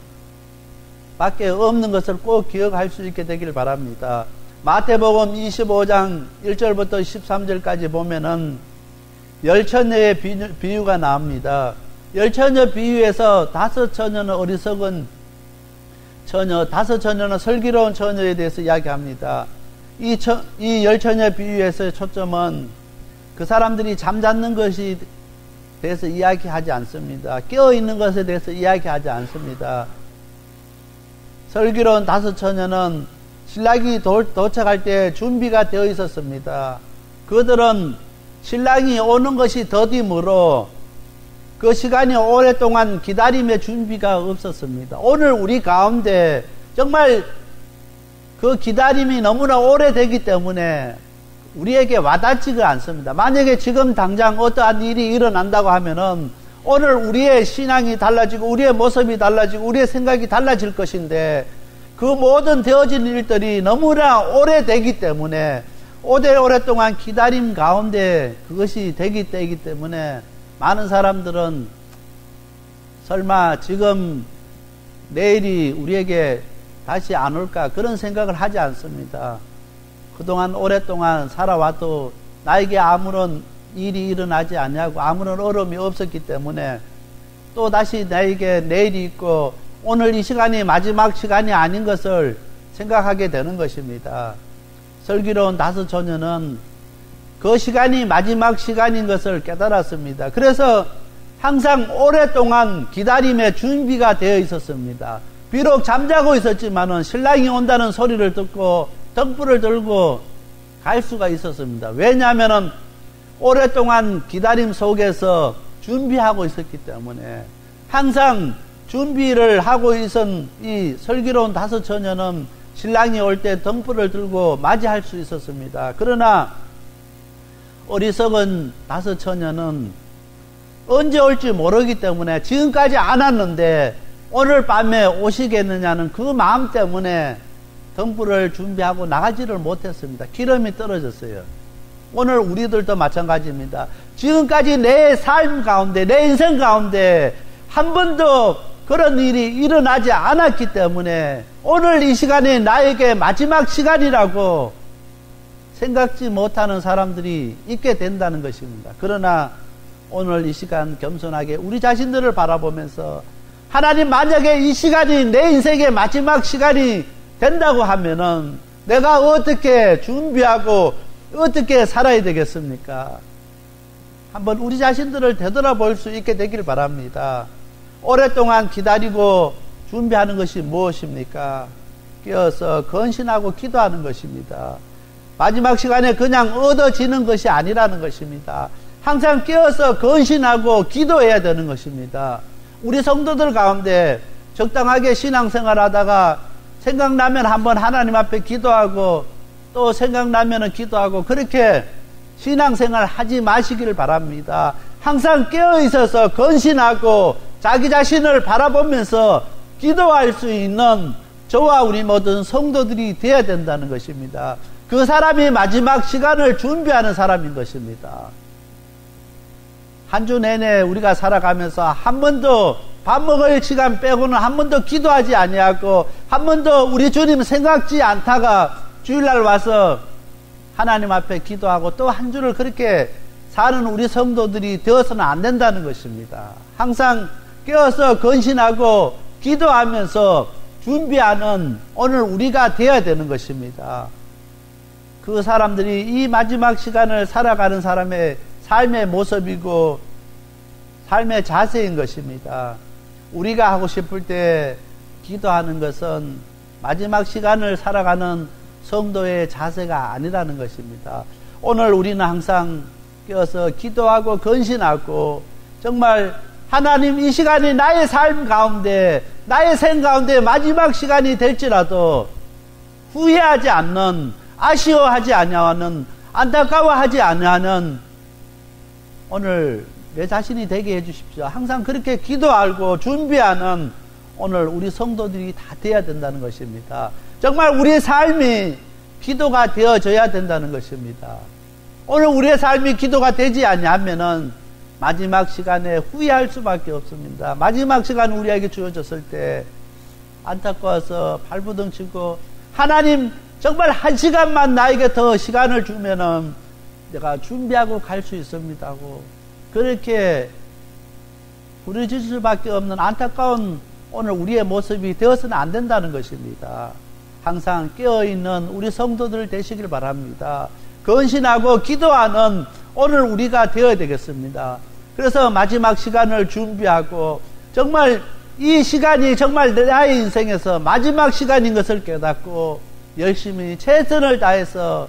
밖에 없는 것을 꼭 기억할 수 있게 되길 바랍니다. 마태복음 25장 1절부터 13절까지 보면은 열처녀의 비유가 나옵니다. 열처녀 비유에서 5처녀는 어리석은 처녀, 5처녀는 슬기로운 처녀에 대해서 이야기합니다. 이 열처녀 비유에서의 초점은 그 사람들이 잠자는 것에 대해서 이야기하지 않습니다. 깨어있는 것에 대해서 이야기하지 않습니다. 슬기로운 5처녀는 신랑이 도착할 때 준비가 되어 있었습니다. 그들은 신랑이 오는 것이 더디므로 그 시간이 오랫동안 기다림의 준비가 없었습니다. 오늘 우리 가운데 정말 그 기다림이 너무나 오래되기 때문에 우리에게 와닿지가 않습니다. 만약에 지금 당장 어떠한 일이 일어난다고 하면은 오늘 우리의 신앙이 달라지고 우리의 모습이 달라지고 우리의 생각이 달라질 것인데 그 모든 되어진 일들이 너무나 오래되기 때문에 오랫동안 기다림 가운데 그것이 되기 때문에 많은 사람들은 설마 지금 내일이 우리에게 다시 안 올까 그런 생각을 하지 않습니다. 그동안 오랫동안 살아와도 나에게 아무런 일이 일어나지 않냐고 아무런 어려움이 없었기 때문에 또 다시 나에게 내일이 있고 오늘 이 시간이 마지막 시간이 아닌 것을 생각하게 되는 것입니다. 슬기로운 5처녀는 그 시간이 마지막 시간인 것을 깨달았습니다. 그래서 항상 오랫동안 기다림의 준비가 되어 있었습니다. 비록 잠자고 있었지만은 신랑이 온다는 소리를 듣고 등불을 들고 갈 수가 있었습니다. 왜냐하면은 오랫동안 기다림 속에서 준비하고 있었기 때문에 항상 준비를 하고 있은 이 슬기로운 5처녀는 신랑이 올 때 등불을 들고 맞이할 수 있었습니다. 그러나 어리석은 5처녀는 언제 올지 모르기 때문에 지금까지 안 왔는데 오늘 밤에 오시겠느냐는 그 마음 때문에 등불을 준비하고 나가지를 못했습니다. 기름이 떨어졌어요. 오늘 우리들도 마찬가지입니다. 지금까지 내 삶 가운데 내 인생 가운데 한 번도 그런 일이 일어나지 않았기 때문에 오늘 이 시간이 나에게 마지막 시간이라고 생각지 못하는 사람들이 있게 된다는 것입니다. 그러나 오늘 이 시간 겸손하게 우리 자신들을 바라보면서 하나님 만약에 이 시간이 내 인생의 마지막 시간이 된다고 하면은 내가 어떻게 준비하고 어떻게 살아야 되겠습니까? 한번 우리 자신들을 되돌아볼 수 있게 되길 바랍니다. 오랫동안 기다리고 준비하는 것이 무엇입니까? 깨어서 건신하고 기도하는 것입니다. 마지막 시간에 그냥 얻어지는 것이 아니라는 것입니다. 항상 깨어서 건신하고 기도해야 되는 것입니다. 우리 성도들 가운데 적당하게 신앙생활 하다가 생각나면 한번 하나님 앞에 기도하고 또 생각나면 기도하고 그렇게 신앙생활 하지 마시기를 바랍니다. 항상 깨어있어서 건신하고 자기 자신을 바라보면서 기도할 수 있는 저와 우리 모든 성도들이 되어야 된다는 것입니다. 그 사람이 마지막 시간을 준비하는 사람인 것입니다. 한 주 내내 우리가 살아가면서 한 번도 밥 먹을 시간 빼고는 한 번도 기도하지 아니하고 한 번도 우리 주님 생각지 않다가 주일날 와서 하나님 앞에 기도하고 또 한 주를 그렇게 사는 우리 성도들이 되어서는 안 된다는 것입니다. 항상 깨어서 건신하고 기도하면서 준비하는 오늘 우리가 되어야 되는 것입니다. 그 사람들이 이 마지막 시간을 살아가는 사람의 삶의 모습이고 삶의 자세인 것입니다. 우리가 하고 싶을 때 기도하는 것은 마지막 시간을 살아가는 성도의 자세가 아니라는 것입니다. 오늘 우리는 항상 깨어서 기도하고 건신하고 정말 하나님 이 시간이 나의 삶 가운데 나의 생 가운데 마지막 시간이 될지라도 후회하지 않는 아쉬워하지 아니하는 안타까워하지 아니하는 오늘 내 자신이 되게 해주십시오. 항상 그렇게 기도하고 준비하는 오늘 우리 성도들이 다 되어야 된다는 것입니다. 정말 우리의 삶이 기도가 되어져야 된다는 것입니다. 오늘 우리의 삶이 기도가 되지 아니하면은 마지막 시간에 후회할 수밖에 없습니다. 마지막 시간 우리에게 주어졌을 때 안타까워서 발부둥치고 하나님 정말 한 시간만 나에게 더 시간을 주면은 내가 준비하고 갈 수 있습니다 하고 그렇게 부르짖을 수밖에 없는 안타까운 오늘 우리의 모습이 되어서는 안 된다는 것입니다. 항상 깨어있는 우리 성도들 되시길 바랍니다. 건신하고 기도하는 오늘 우리가 되어야 되겠습니다. 그래서 마지막 시간을 준비하고 정말 이 시간이 정말 나의 인생에서 마지막 시간인 것을 깨닫고 열심히 최선을 다해서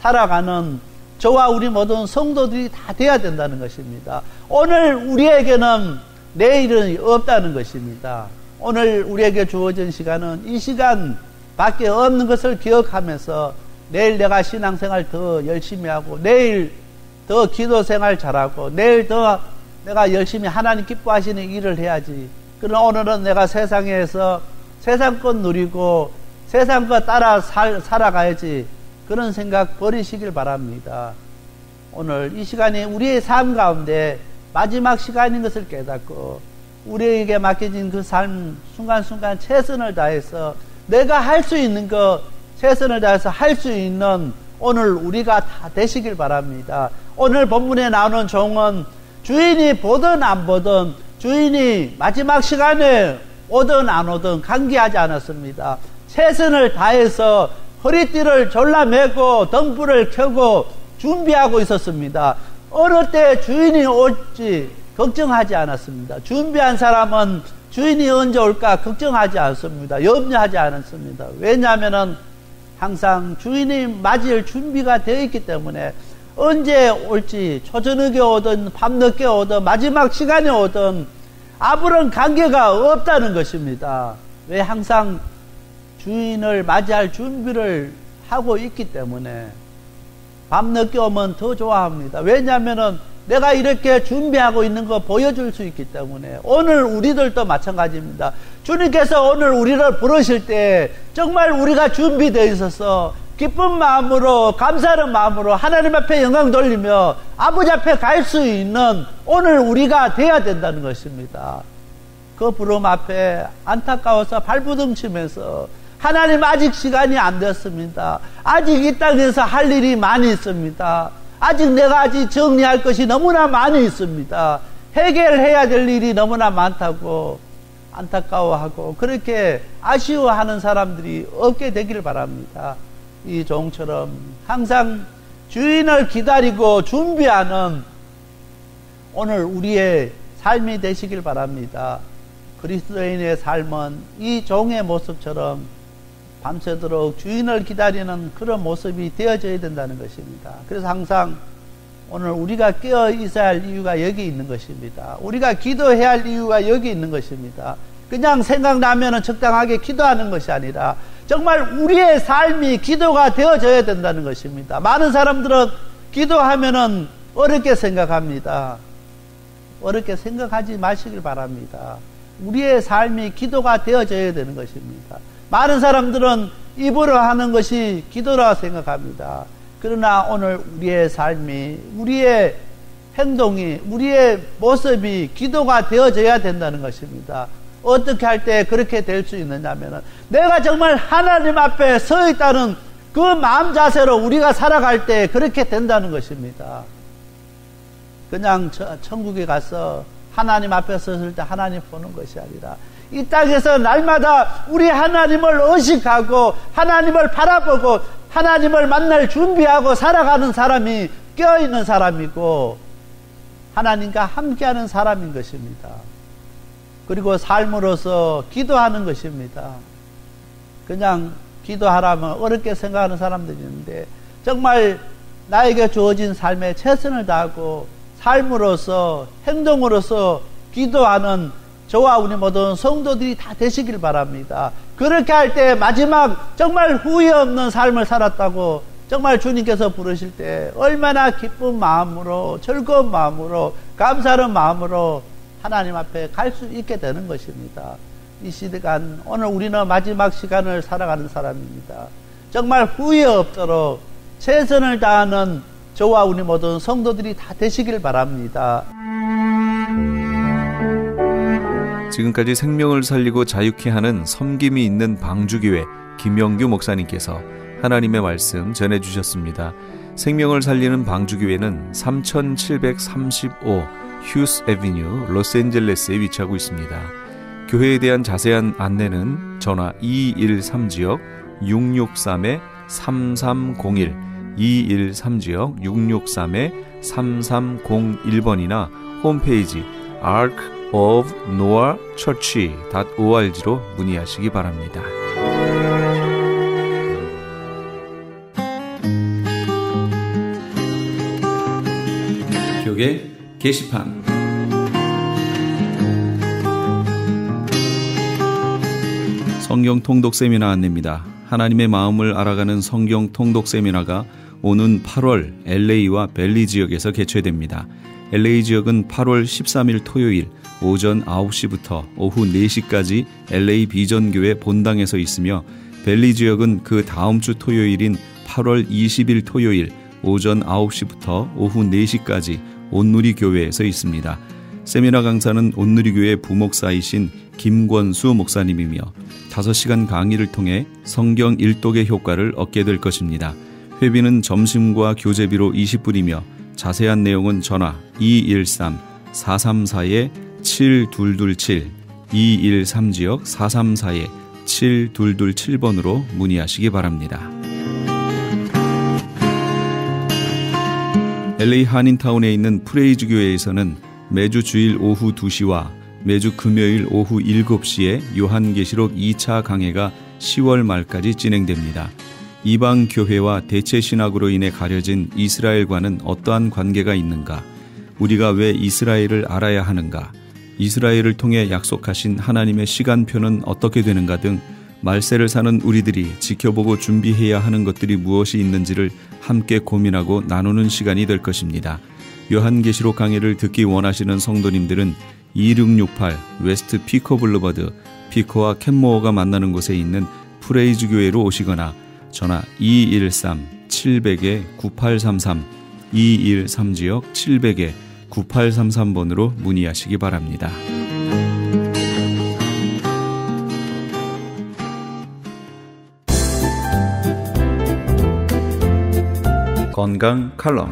살아가는 저와 우리 모든 성도들이 다 돼야 된다는 것입니다. 오늘 우리에게는 내일은 없다는 것입니다. 오늘 우리에게 주어진 시간은 이 시간 밖에 없는 것을 기억하면서 내일 내가 신앙생활 더 열심히 하고 내일 더 기도생활 잘하고 내일 더 내가 열심히 하나님 기뻐하시는 일을 해야지. 그러나 오늘은 내가 세상에서 세상 것 누리고 세상 것 따라 살아가야지. 그런 생각 버리시길 바랍니다. 오늘 이 시간이 우리의 삶 가운데 마지막 시간인 것을 깨닫고 우리에게 맡겨진 그 삶 순간순간 최선을 다해서 내가 할 수 있는 것 최선을 다해서 할 수 있는 오늘 우리가 다 되시길 바랍니다. 오늘 본문에 나오는 종은 주인이 보든 안 보든 주인이 마지막 시간에 오든 안 오든 관계하지 않았습니다. 최선을 다해서 허리띠를 졸라매고 등불을 켜고 준비하고 있었습니다. 어느 때 주인이 올지 걱정하지 않았습니다. 준비한 사람은 주인이 언제 올까 걱정하지 않습니다. 염려하지 않습니다. 왜냐하면 항상 주인이 맞이할 준비가 되어 있기 때문에 언제 올지 초저녁에 오든 밤늦게 오든 마지막 시간에 오든 아무런 관계가 없다는 것입니다. 왜 항상 주인을 맞이할 준비를 하고 있기 때문에 밤늦게 오면 더 좋아합니다. 왜냐하면 내가 이렇게 준비하고 있는 거 보여줄 수 있기 때문에 오늘 우리들도 마찬가지입니다. 주님께서 오늘 우리를 부르실 때 정말 우리가 준비되어 있어서 기쁜 마음으로 감사하는 마음으로 하나님 앞에 영광 돌리며 아버지 앞에 갈 수 있는 오늘 우리가 돼야 된다는 것입니다. 그 부름 앞에 안타까워서 발부둥치면서 하나님 아직 시간이 안 됐습니다. 아직 이 땅에서 할 일이 많이 있습니다. 아직 내가 아직 정리할 것이 너무나 많이 있습니다. 해결해야 될 일이 너무나 많다고 안타까워하고 그렇게 아쉬워하는 사람들이 없게 되기를 바랍니다. 이 종처럼 항상 주인을 기다리고 준비하는 오늘 우리의 삶이 되시길 바랍니다. 그리스도인의 삶은 이 종의 모습처럼 밤새도록 주인을 기다리는 그런 모습이 되어져야 된다는 것입니다. 그래서 항상 오늘 우리가 깨어 있어야 할 이유가 여기 있는 것입니다. 우리가 기도해야 할 이유가 여기 있는 것입니다. 그냥 생각나면 적당하게 기도하는 것이 아니라 정말 우리의 삶이 기도가 되어져야 된다는 것입니다. 많은 사람들은 기도하면은 어렵게 생각합니다. 어렵게 생각하지 마시길 바랍니다. 우리의 삶이 기도가 되어져야 되는 것입니다. 많은 사람들은 입으로 하는 것이 기도라 생각합니다. 그러나 오늘 우리의 삶이, 우리의 행동이, 우리의 모습이 기도가 되어져야 된다는 것입니다. 어떻게 할 때 그렇게 될 수 있느냐면 내가 정말 하나님 앞에 서 있다는 그 그 마음 자세로 우리가 살아갈 때 그렇게 된다는 것입니다. 그냥 천국에 가서 하나님 앞에 섰을 때 하나님 보는 것이 아니라 이 땅에서 날마다 우리 하나님을 의식하고 하나님을 바라보고 하나님을 만날 준비하고 살아가는 사람이 껴있는 사람이고 하나님과 함께하는 사람인 것입니다. 그리고 삶으로서 기도하는 것입니다. 그냥 기도하라면 어렵게 생각하는 사람들이 있는데 정말 나에게 주어진 삶에 최선을 다하고 삶으로서 행동으로서 기도하는 저와 우리 모든 성도들이 다 되시길 바랍니다. 그렇게 할 때 마지막 정말 후회 없는 삶을 살았다고 정말 주님께서 부르실 때 얼마나 기쁜 마음으로 즐거운 마음으로 감사하는 마음으로 하나님 앞에 갈 수 있게 되는 것입니다. 이 시간 오늘 우리는 마지막 시간을 살아가는 사람입니다. 정말 후회 없도록 최선을 다하는 저와 우리 모든 성도들이 다 되시길 바랍니다. 지금까지 생명을 살리고 자유케 하는 섬김이 있는 방주교회 김영규 목사님께서 하나님의 말씀 전해주셨습니다. 생명을 살리는 방주교회는 3735 휴스 애비뉴 로스앤젤레스에 위치하고 있습니다. 교회에 대한 자세한 안내는 전화 213지역 663-3301 213지역 663-3301번이나 홈페이지 arkofnoahchurch.org로 문의하시기 바랍니다. 교계 게시판 성경 통독 세미나 안내입니다. 하나님의 마음을 알아가는 성경 통독 세미나가 오는 8월 LA와 벨리 지역에서 개최됩니다. LA 지역은 8월 13일 토요일 오전 9시부터 오후 4시까지 LA 비전교회 본당에서 있으며 벨리 지역은 그 다음 주 토요일인 8월 20일 토요일 오전 9시부터 오후 4시까지 온누리 교회에서 있습니다. 세미나 강사는 온누리 교회 부목사이신 김권수 목사님이며 5시간 강의를 통해 성경 일독의 효과를 얻게 될 것입니다. 회비는 점심과 교재비로 20불이며 자세한 내용은 전화 213-434-7227 213지역 434-7227번으로 문의하시기 바랍니다. LA 한인타운에 있는 프레이즈 교회에서는 매주 주일 오후 2시와 매주 금요일 오후 7시에 요한계시록 2차 강해가 10월 말까지 진행됩니다. 이방 교회와 대체 신학으로 인해 가려진 이스라엘과는 어떠한 관계가 있는가? 우리가 왜 이스라엘을 알아야 하는가? 이스라엘을 통해 약속하신 하나님의 시간표는 어떻게 되는가 등 말세를 사는 우리들이 지켜보고 준비해야 하는 것들이 무엇이 있는지를 함께 고민하고 나누는 시간이 될 것입니다. 요한계시록 강해를 듣기 원하시는 성도님들은 2668 웨스트 피코 블루버드 피코와 캔모어가 만나는 곳에 있는 프레이즈 교회로 오시거나 전화 213-700-9833 213지역 700-9833번으로 문의하시기 바랍니다. 건강 칼럼.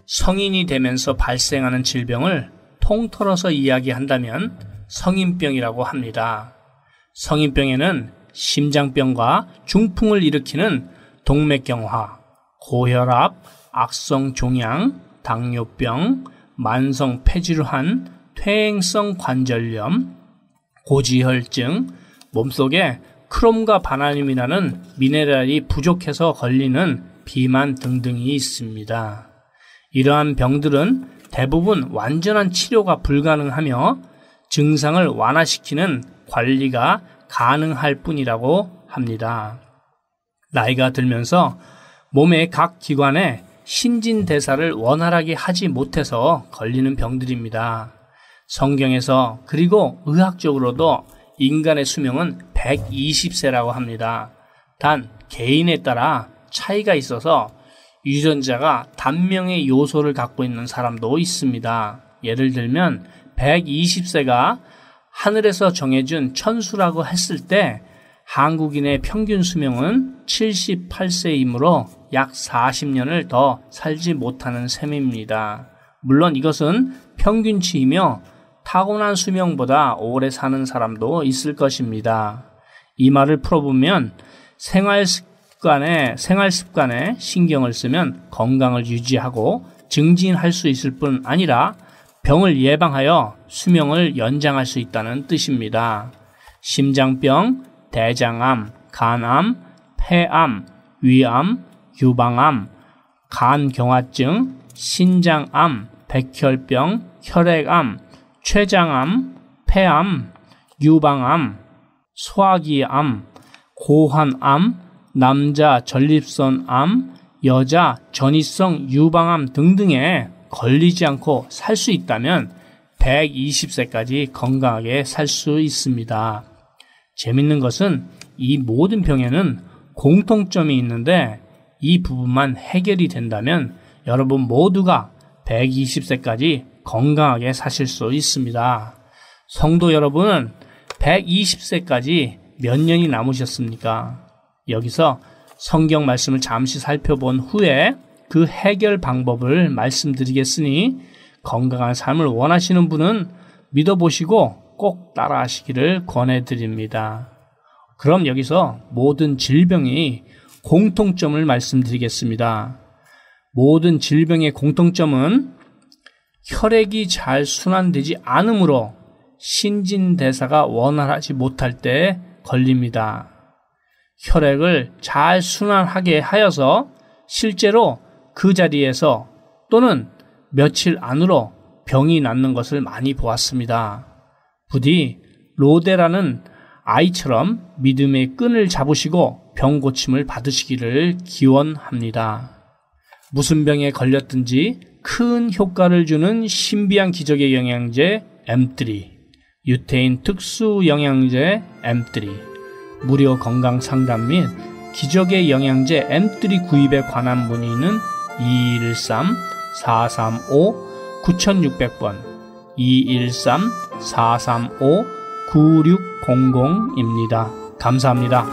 성인이 되면서 발생하는 질병을 통틀어서 이야기한다면 성인병이라고 합니다. 성인병에는 심장병과 중풍을 일으키는 동맥경화, 고혈압, 악성종양, 당뇨병, 만성 폐질환, 퇴행성 관절염, 고지혈증, 몸속에 크롬과 바나늄이라는 미네랄이 부족해서 걸리는 비만 등등이 있습니다. 이러한 병들은 대부분 완전한 치료가 불가능하며 증상을 완화시키는 관리가 가능할 뿐이라고 합니다. 나이가 들면서 몸의 각 기관에 신진대사를 원활하게 하지 못해서 걸리는 병들입니다. 성경에서 그리고 의학적으로도 인간의 수명은 120세라고 합니다. 단 개인에 따라 차이가 있어서 유전자가 단명의 요소를 갖고 있는 사람도 있습니다. 예를 들면 120세가 하늘에서 정해준 천수라고 했을 때 한국인의 평균 수명은 78세이므로 약 40년을 더 살지 못하는 셈입니다. 물론 이것은 평균치이며 타고난 수명보다 오래 사는 사람도 있을 것입니다. 이 말을 풀어보면 생활 습관에 신경을 쓰면 건강을 유지하고 증진할 수 있을 뿐 아니라 병을 예방하여 수명을 연장할 수 있다는 뜻입니다. 심장병, 대장암, 간암, 폐암, 위암, 유방암, 간경화증, 신장암, 백혈병, 혈액암, 췌장암, 폐암, 유방암, 소화기암, 고환암, 남자 전립선암, 여자 전이성 유방암 등등에 걸리지 않고 살 수 있다면 120세까지 건강하게 살 수 있습니다. 재밌는 것은 이 모든 병에는 공통점이 있는데 이 부분만 해결이 된다면 여러분 모두가 120세까지 건강하게 사실 수 있습니다. 성도 여러분은 120세까지 몇 년이 남으셨습니까? 여기서 성경 말씀을 잠시 살펴본 후에 그 해결 방법을 말씀드리겠으니 건강한 삶을 원하시는 분은 믿어보시고 꼭 따라하시기를 권해드립니다. 그럼 여기서 모든 질병이 공통점을 말씀드리겠습니다. 모든 질병의 공통점은 혈액이 잘 순환되지 않으므로 신진대사가 원활하지 못할 때 걸립니다. 혈액을 잘 순환하게 하여서 실제로 그 자리에서 또는 며칠 안으로 병이 낫는 것을 많이 보았습니다. 부디 로데라는 아이처럼 믿음의 끈을 잡으시고 병 고침을 받으시기를 기원합니다. 무슨 병에 걸렸든지 큰 효과를 주는 신비한 기적의 영양제 M3, 유태인 특수 영양제 M3, 무료 건강 상담 및 기적의 영양제 M3 구입에 관한 문의는 213-435-9600번, 213-435-9600입니다. 감사합니다.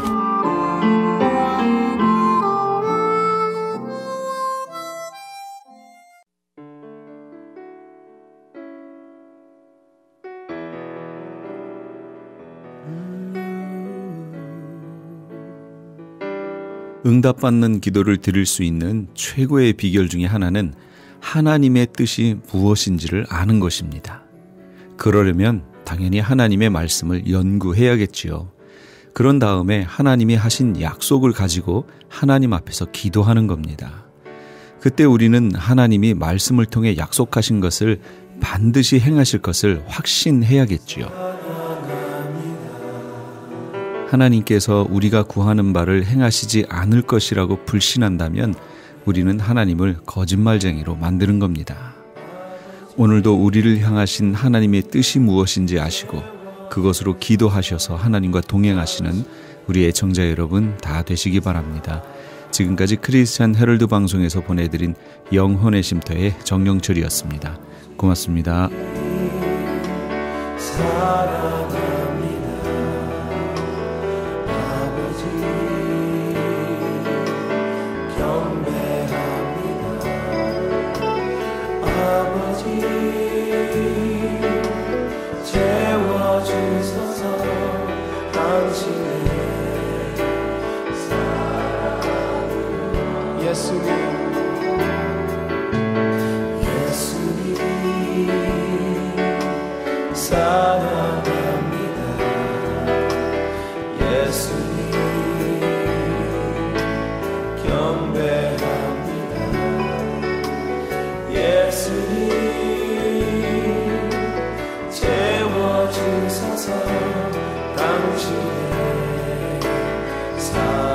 응답받는 기도를 드릴 수 있는 최고의 비결 중에 하나는 하나님의 뜻이 무엇인지를 아는 것입니다. 그러려면 당연히 하나님의 말씀을 연구해야겠지요. 그런 다음에 하나님이 하신 약속을 가지고 하나님 앞에서 기도하는 겁니다. 그때 우리는 하나님이 말씀을 통해 약속하신 것을 반드시 행하실 것을 확신해야겠지요. 하나님께서 우리가 구하는 바를 행하시지 않을 것이라고 불신한다면 우리는 하나님을 거짓말쟁이로 만드는 겁니다. 오늘도 우리를 향하신 하나님의 뜻이 무엇인지 아시고 그것으로 기도하셔서 하나님과 동행하시는 우리 애청자 여러분 다 되시기 바랍니다. 지금까지 크리스찬 헤럴드 방송에서 보내드린 영혼의 쉼터의 정영철이었습니다. 고맙습니다. 채워주소서 당신의 사랑